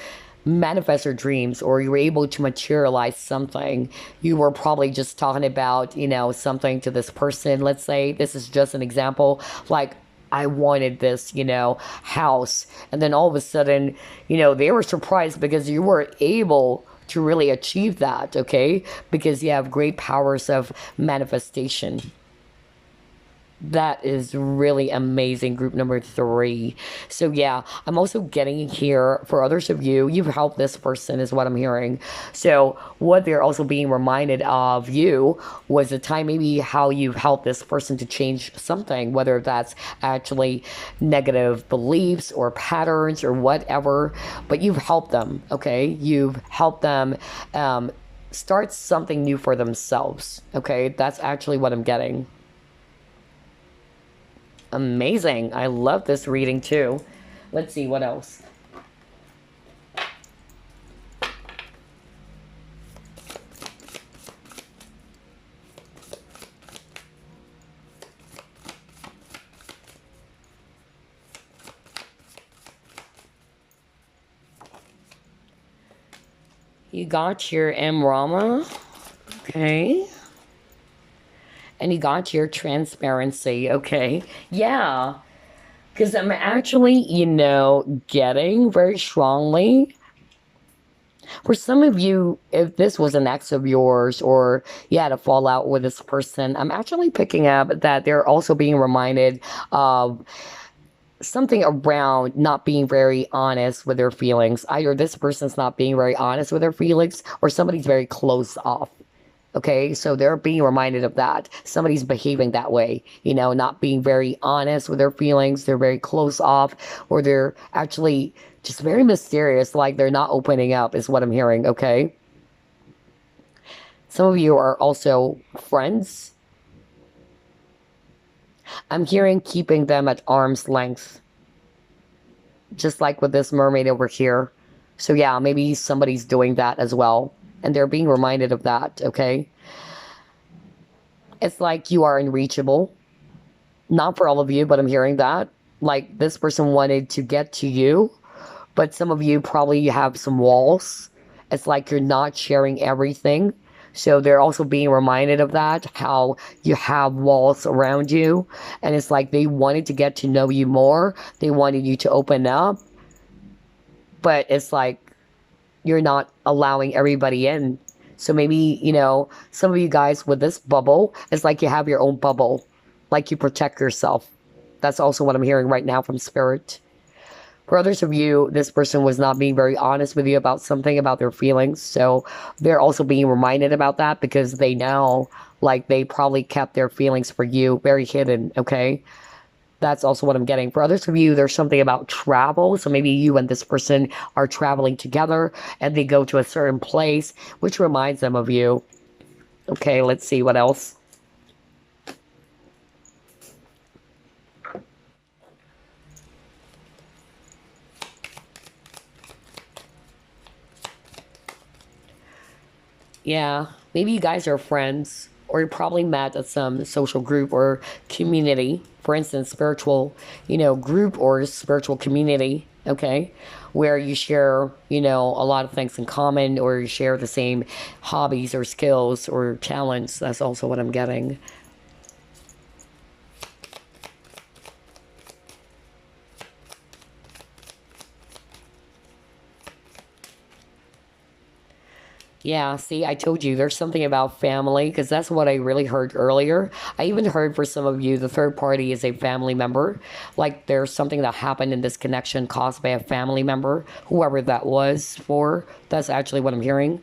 manifest your dreams, or you were able to materialize something. You were probably just talking about, you know, something to this person. Let's say this is just an example, like, I wanted this, you know, house. And then all of a sudden, you know, they were surprised because you were able to really achieve that, okay? Because you have great powers of manifestation. That is really amazing, group number 3. So yeah, I'm also getting here for others of you, you've helped this person is what I'm hearing. So what they're also being reminded of you was the time maybe how you've helped this person to change something, whether that's actually negative beliefs or patterns or whatever, but you've helped them, okay? You've helped them start something new for themselves, okay? That's actually what I'm getting. Amazing. I love this reading too. Let's see what else. You got your Rama. Okay. And you got your transparency. Okay. Yeah. Because I'm actually, getting very strongly. For some of you, if this was an ex of yours or you had a fallout with this person, I'm actually picking up that they're also being reminded of something around not being very honest with their feelings. Either this person's not being very honest with their feelings or somebody's very closed off. Okay, so they're being reminded of that. Somebody's behaving that way, not being very honest with their feelings. They're very close off, or they're actually just very mysterious, like they're not opening up, is what I'm hearing, okay? Some of you are also friends. I'm hearing keeping them at arm's length, just like with this mermaid over here. So yeah, maybe somebody's doing that as well. And they're being reminded of that, okay? It's like you are unreachable. Not for all of you, but I'm hearing that. Like this person wanted to get to you, but some of you probably have some walls. It's like you're not sharing everything. So they're also being reminded of that, how you have walls around you. And it's like they wanted to get to know you more. They wanted you to open up. But it's like you're not allowing everybody in. So maybe, some of you guys with this bubble, it's like you have your own bubble, like you protect yourself. That's also what I'm hearing right now from Spirit. For others of you, this person was not being very honest with you about something, about their feelings. So they're also being reminded about that because they know, like they probably kept their feelings for you very hidden, okay? That's also what I'm getting. For others of you, there's something about travel. So maybe you and this person are traveling together and they go to a certain place, which reminds them of you. Okay, let's see what else. Yeah, maybe you guys are friends or you probably met at some social group or community, for instance, spiritual, group or spiritual community, okay, where you share, a lot of things in common or you share the same hobbies or skills or talents. That's also what I'm getting. Yeah, see, I told you there's something about family because that's what I really heard earlier. I even heard for some of you, the third party is a family member. Like there's something that happened in this connection caused by a family member, whoever that was for. That's actually what I'm hearing.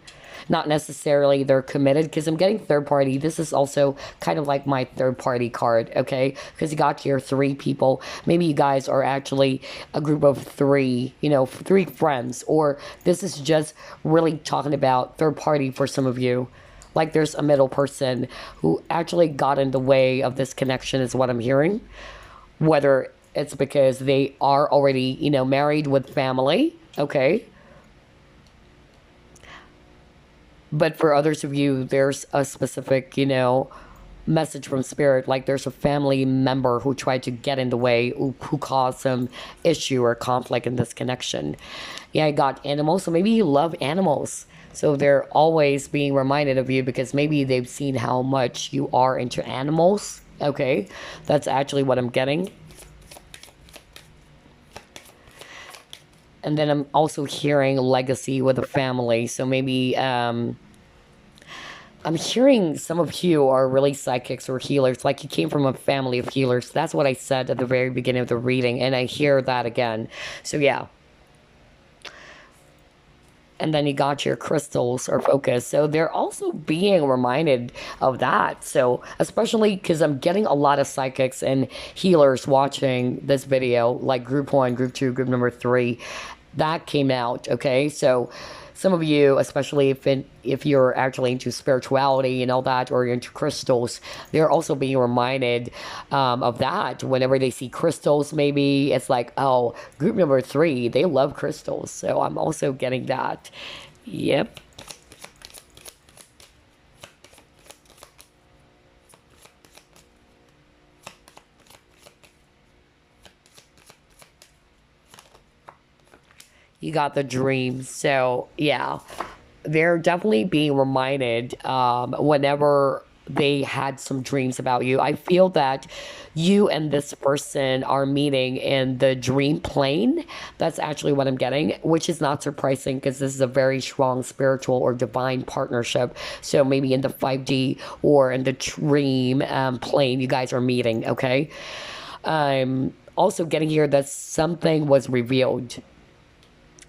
Not necessarily they're committed because I'm getting third party. This is also kind of like my third party card, okay? Because you got here 3 people. Maybe you guys are actually a group of 3, 3 friends, or this is just really talking about third party for some of you. Like there's a middle person who actually got in the way of this connection, is what I'm hearing. Whether it's because they are already, married with family, okay? But for others of you, there's a specific, message from Spirit. Like there's a family member who tried to get in the way, who caused some issue or conflict in this connection. Yeah, I got animals. So maybe you love animals. So they're always being reminded of you because maybe they've seen how much you are into animals. Okay, that's actually what I'm getting. And then I'm also hearing legacy with a family. So maybe I'm hearing some of you are really psychics or healers, like you came from a family of healers. That's what I said at the very beginning of the reading, and I hear that again. So yeah. And then you got your crystals or focus. So they're also being reminded of that. So especially because I'm getting a lot of psychics and healers watching this video, like group 1, group 2, group number 3. That came out, okay? So some of you, especially if you're actually into spirituality and all that, or you're into crystals, they're also being reminded of that. Whenever they see crystals, maybe it's like, oh, group number 3, they love crystals. So I'm also getting that. Yep. You got the dream. So yeah, they're definitely being reminded whenever they had some dreams about you. I feel that you and this person are meeting in the dream plane. That's actually what I'm getting, which is not surprising because this is a very strong spiritual or divine partnership. So maybe in the 5D or in the dream plane, you guys are meeting, okay? I'm also getting here that something was revealed,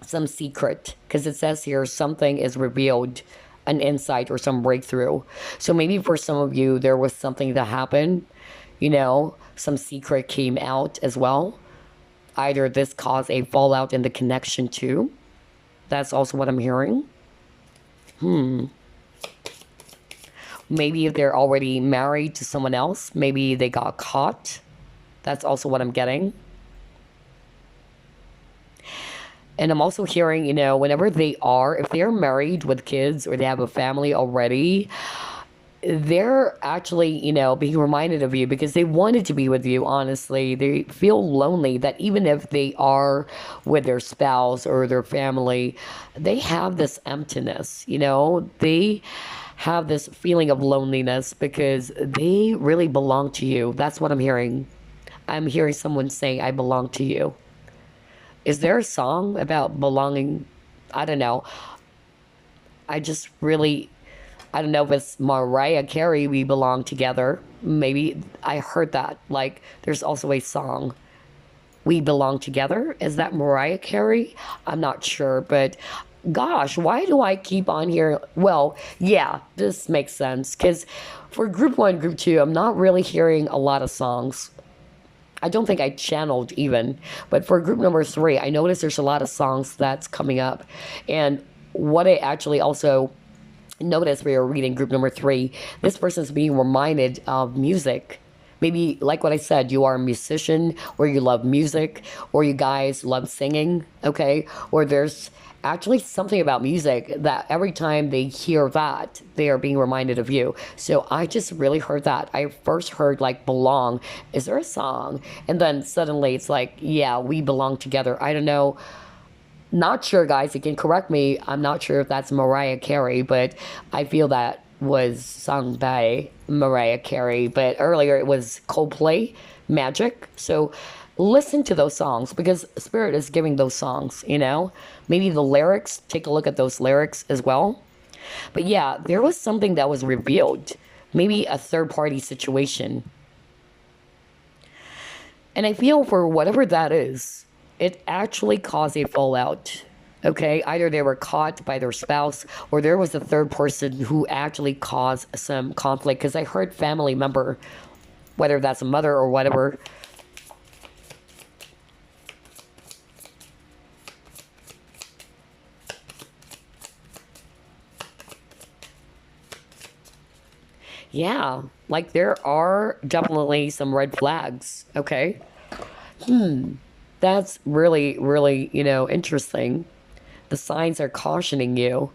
some secret, because it says here something is revealed, an insight or some breakthrough. So maybe for some of you there was something that happened, some secret came out as well. Either this caused a fallout in the connection too. That's also what I'm hearing. Maybe if they're already married to someone else, maybe they got caught. That's also what I'm getting. And I'm also hearing, whenever if they're married with kids or they have a family already, they're actually, being reminded of you because they wanted to be with you, honestly. They feel lonely that even if they are with their spouse or their family, they have this emptiness, They have this feeling of loneliness because they really belong to you. That's what I'm hearing. I'm hearing someone saying, I belong to you. Is there a song about belonging? I don't know. I just really, I don't know if it's Mariah Carey, We Belong Together. Maybe I heard that. Like, there's also a song, We Belong Together. Is that Mariah Carey? I'm not sure, but gosh, why do I keep on here? Well, yeah, this makes sense. Because for group 1, group 2, I'm not really hearing a lot of songs. I don't think I channeled even, but for group number 3, I noticed there's a lot of songs that's coming up. And what I actually also noticed when you're reading group number 3, this person's being reminded of music. Maybe, like what I said, you are a musician, or you love music, or you guys love singing, okay? Or there's actually something about music that every time they hear that, they are being reminded of you. So I just really heard that. I first heard like belong. Is there a song? And then suddenly it's like, yeah, we belong together. I don't know. Not sure, guys. You can correct me. I'm not sure if that's Mariah Carey, but I feel that was sung by Mariah Carey. But earlier it was Coldplay, Magic. So listen to those songs because Spirit is giving those songs, Maybe the lyrics, take a look at those lyrics as well. But yeah, there was something that was revealed. Maybe a third-party situation. And I feel for whatever that is, it actually caused a fallout. Okay, either they were caught by their spouse or there was a third person who actually caused some conflict. Because I heard family member, whether that's a mother or whatever. Yeah, like there are definitely some red flags, okay? That's really, really, interesting. The signs are cautioning you.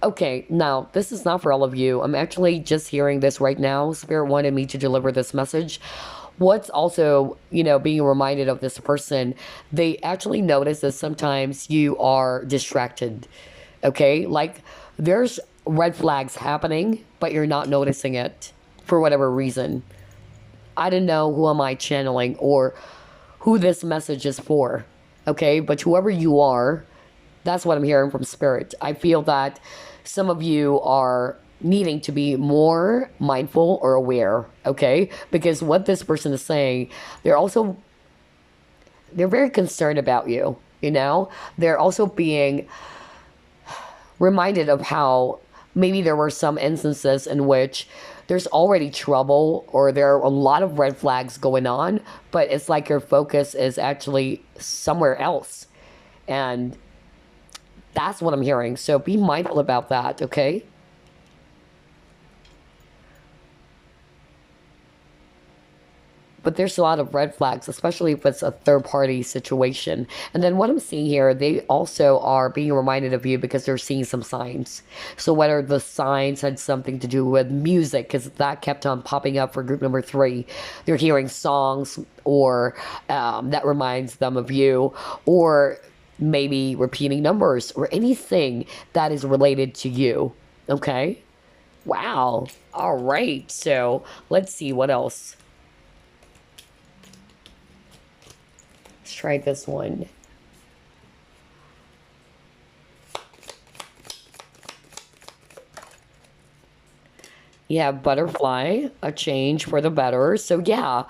Okay, now, this is not for all of you. I'm actually just hearing this right now. Spirit wanted me to deliver this message. What's also, being reminded of this person, they actually notice that sometimes you are distracted, okay? Like, there's red flags happening, but you're not noticing it for whatever reason. I don't know who am I channeling or who this message is for, okay? But whoever you are, That's what I'm hearing from Spirit. I feel that some of you are needing to be more mindful or aware, okay? Because what this person is saying, they're very concerned about you, you know? They're also being reminded of how maybe there were some instances in which there's already trouble or there are a lot of red flags going on, but it's like your focus is actually somewhere else. And that's what I'm hearing. So be mindful about that, okay? But there's a lot of red flags, especially if it's a third party situation. And then what I'm seeing here, they also are being reminded of you because they're seeing some signs. So whether the signs had something to do with music, because that kept on popping up for group number 3, they're hearing songs or that reminds them of you, or maybe repeating numbers or anything that is related to you. Okay? Wow. All right. So let's see what else. Let's try this one. Yeah, butterfly, a change for the better. So yeah,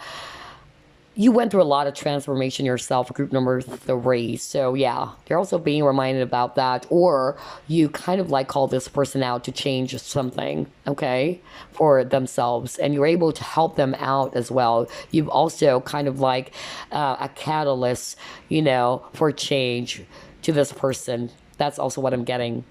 you went through a lot of transformation yourself, group number 3. So yeah, they're also being reminded about that. Or you kind of like call this person out to change something, okay, for themselves. And you're able to help them out as well. You've also kind of like a catalyst, you know, for change to this person. That's also what I'm getting.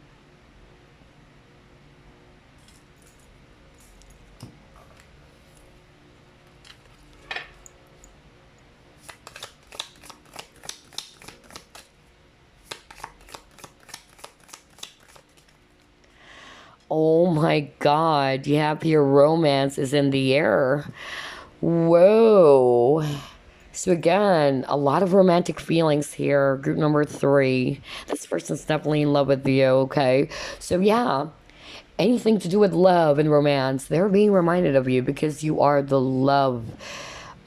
Oh my God, you have your romance is in the air. Whoa. So again, a lot of romantic feelings here. Group number 3. This person's definitely in love with you, okay? So yeah, anything to do with love and romance, they're being reminded of you because you are the love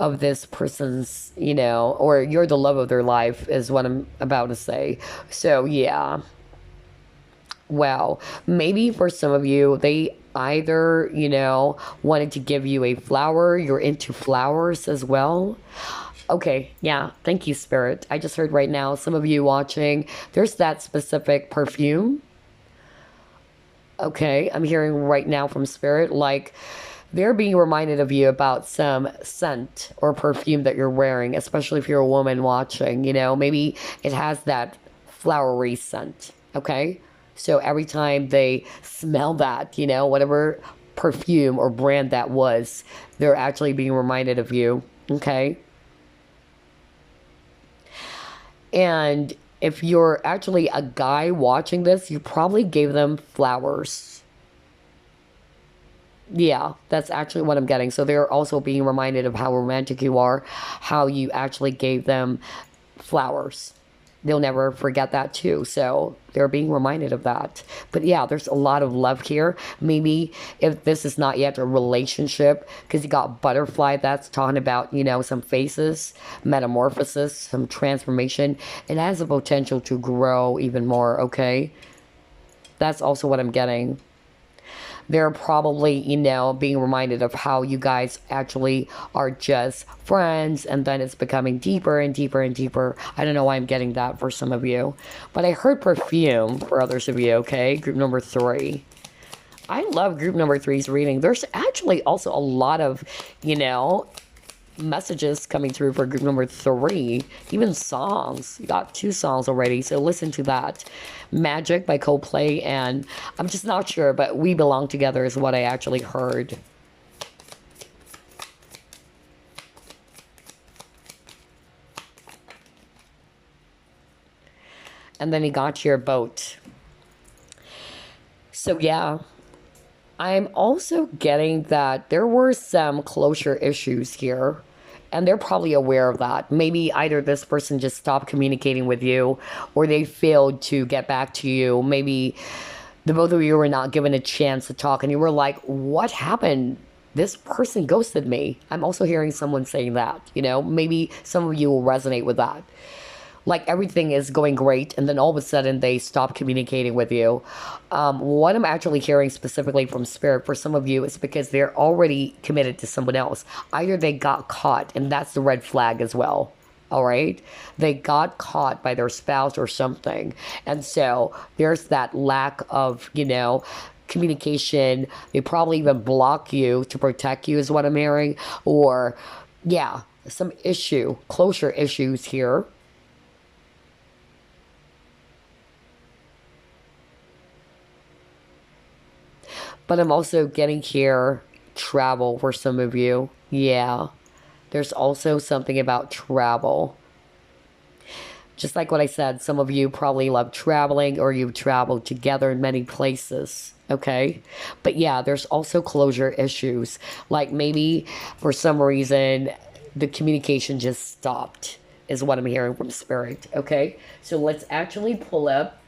of this person's, you know, or you're the love of their life is what I'm about to say. So yeah. Well, maybe for some of you, they either, you know, wanted to give you a flower. You're into flowers as well. Okay, yeah, thank you, Spirit. I just heard right now, some of you watching, there's that specific perfume. Okay, I'm hearing right now from Spirit, like they're being reminded of you about some scent or perfume that you're wearing, especially if you're a woman watching, you know, maybe it has that flowery scent, okay? So every time they smell that, you know, whatever perfume or brand that was, they're actually being reminded of you, okay? And if you're actually a guy watching this, you probably gave them flowers. Yeah, that's actually what I'm getting. So they're also being reminded of how romantic you are, how you actually gave them flowers. They'll never forget that too. So they're being reminded of that. But yeah, there's a lot of love here. Maybe if this is not yet a relationship, because you got butterfly, that's talking about, you know, some phases, metamorphosis, some transformation. It has the potential to grow even more, okay? That's also what I'm getting. They're probably, you know, being reminded of how you guys actually are just friends, and then it's becoming deeper and deeper and deeper. I don't know why I'm getting that for some of you, but I heard perfume for others of you, okay? Group number 3. I love group number 3's reading. There's actually also a lot of, you know, messages coming through for group number 3, even songs. You got 2 songs already, so listen to that. Magic by Coldplay, and I'm just not sure, but We Belong Together is what I actually heard. And then he got your boat. So yeah, I'm also getting that there were some closure issues here. And they're probably aware of that. Maybe either this person just stopped communicating with you, or they failed to get back to you. Maybe the both of you were not given a chance to talk, and you were like, what happened? This person ghosted me. I'm also hearing someone saying that, you know. Maybe some of you will resonate with that. like everything is going great, and then all of a sudden they stop communicating with you. What I'm actually hearing specifically from Spirit for some of you is because they're already committed to someone else. Either they got caught, and that's the red flag as well. All right, they got caught by their spouse or something, and so there's that lack of, communication. They probably even block you to protect you, is what I'm hearing, or yeah, some closure issues here. But I'm also getting here travel for some of you. Yeah, there's also something about travel. Just like what I said, some of you probably love traveling or you've traveled together in many places. Okay. But yeah, there's also closure issues. Like maybe for some reason, the communication just stopped, is what I'm hearing from Spirit. Okay. So let's actually pull up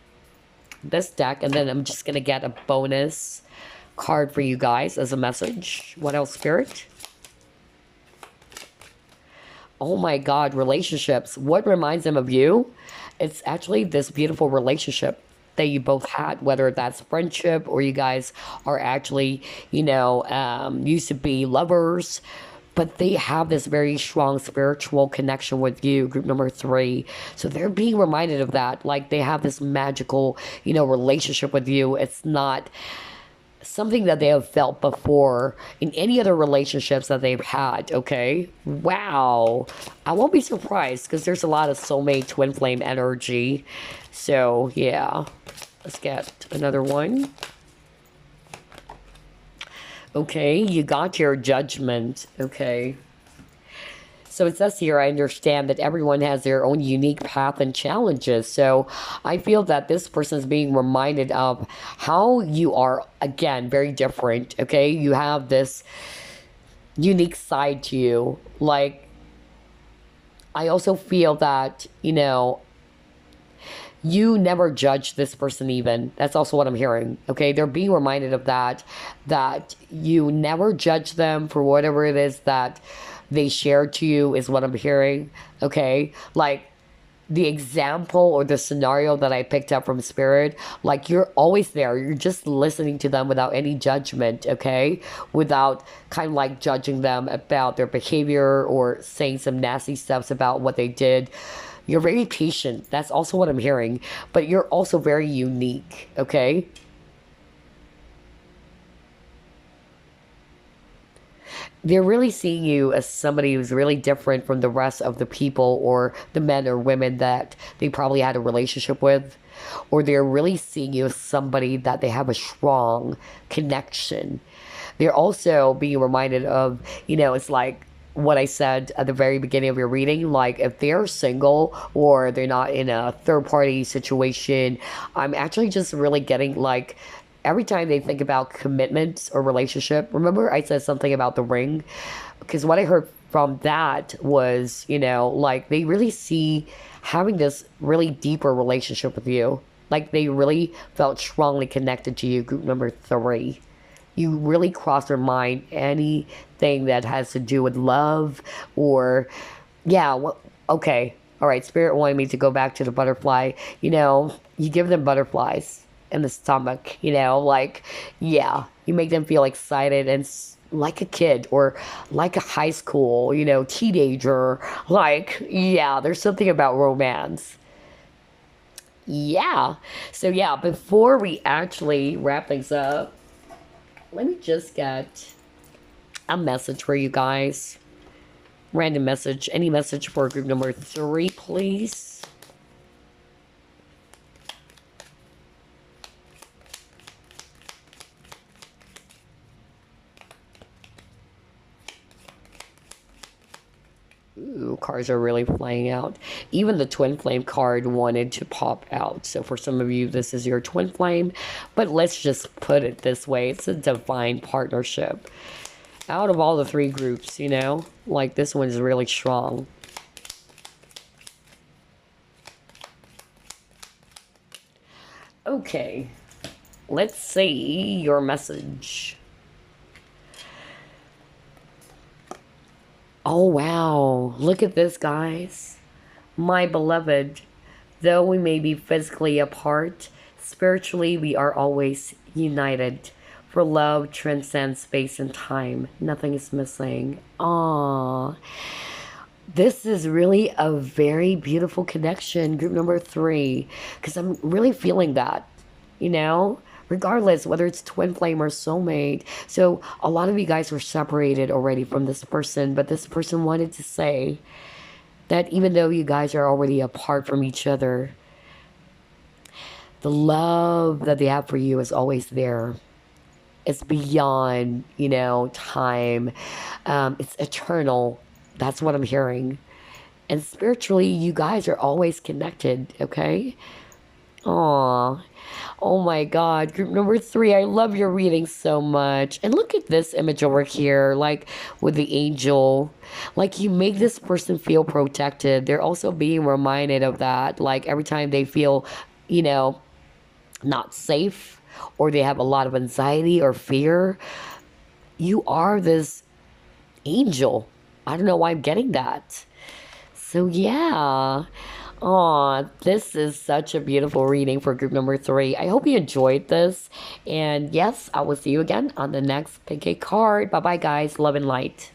this deck, and then I'm just going to get a bonus card for you guys as a message. What else, Spirit? Oh my God, relationships. What reminds them of you? It's actually this beautiful relationship that you both had, whether that's friendship or you guys are actually, used to be lovers. But they have this very strong spiritual connection with you, group number 3. So they're being reminded of that. Like they have this magical, relationship with you. It's not something that they have felt before in any other relationships that they've had. Okay, wow, I won't be surprised because there's a lot of soulmate twin flame energy. So yeah, let's get another one. Okay, you got your judgment. Okay, so it says here, I understand that everyone has their own unique path and challenges. So I feel that this person is being reminded of how you are, again, very different. Okay, you have this unique side to you. Like, I also feel that, you never judge this person even. That's also what I'm hearing. Okay, they're being reminded of that you never judge them for whatever it is that they shared to you, is what I'm hearing. Okay, like the example or the scenario that I picked up from Spirit, like you're always there. You're just listening to them without any judgment, okay? Without kind of like judging them about their behavior or saying some nasty stuff about what they did. You're very patient. That's also what I'm hearing. But you're also very unique, okay? They're really seeing you as somebody who's really different from the rest of the people or the men or women that they probably had a relationship with. Or they're really seeing you as somebody that they have a strong connection. They're also being reminded of, it's like what I said at the very beginning of your reading, like if they're single or they're not in a third party situation, I'm actually just really getting like every time they think about commitments or relationship, remember I said something about the ring? Because what I heard from that was, like they really see having this really deeper relationship with you. Like they really felt strongly connected to you, group number 3. You really cross their mind anything that has to do with love or, yeah, well, okay. All right, Spirit wanted me to go back to the butterfly. You give them butterflies in the stomach, like, yeah, you make them feel excited and like a kid or like a high school, teenager. Like, yeah, there's something about romance. Yeah. So, yeah, before we actually wrap things up, let me just get a message for you guys. Random message. Any message for group number 3, please? Ooh, cards are really playing out. Even the twin flame card wanted to pop out. So for some of you, this is your twin flame. But let's just put it this way. It's a divine partnership. Out of all the 3 groups, like this one's really strong. Okay. Let's see your message. Oh, wow. Look at this, guys. My beloved, though we may be physically apart, spiritually we are always united. For love transcends space and time. Nothing is missing. Aww. This is really a very beautiful connection, group number 3, because I'm really feeling that, you know? Regardless whether it's twin flame or soulmate. So a lot of you guys were separated already from this person, but this person wanted to say that even though you guys are already apart from each other, the love that they have for you is always there. It's beyond, time. It's eternal. That's what I'm hearing. And spiritually, you guys are always connected, okay? Aw. Oh my God. Group number 3, I love your reading so much. And look at this image over here, like with the angel. Like you make this person feel protected. They're also being reminded of that. Like every time they feel, you know, not safe or they have a lot of anxiety or fear, you are this angel. I don't know why I'm getting that. So yeah. Aw, this is such a beautiful reading for group number 3. I hope you enjoyed this. And yes, I will see you again on the next pancake card. Bye bye, guys. Love and light.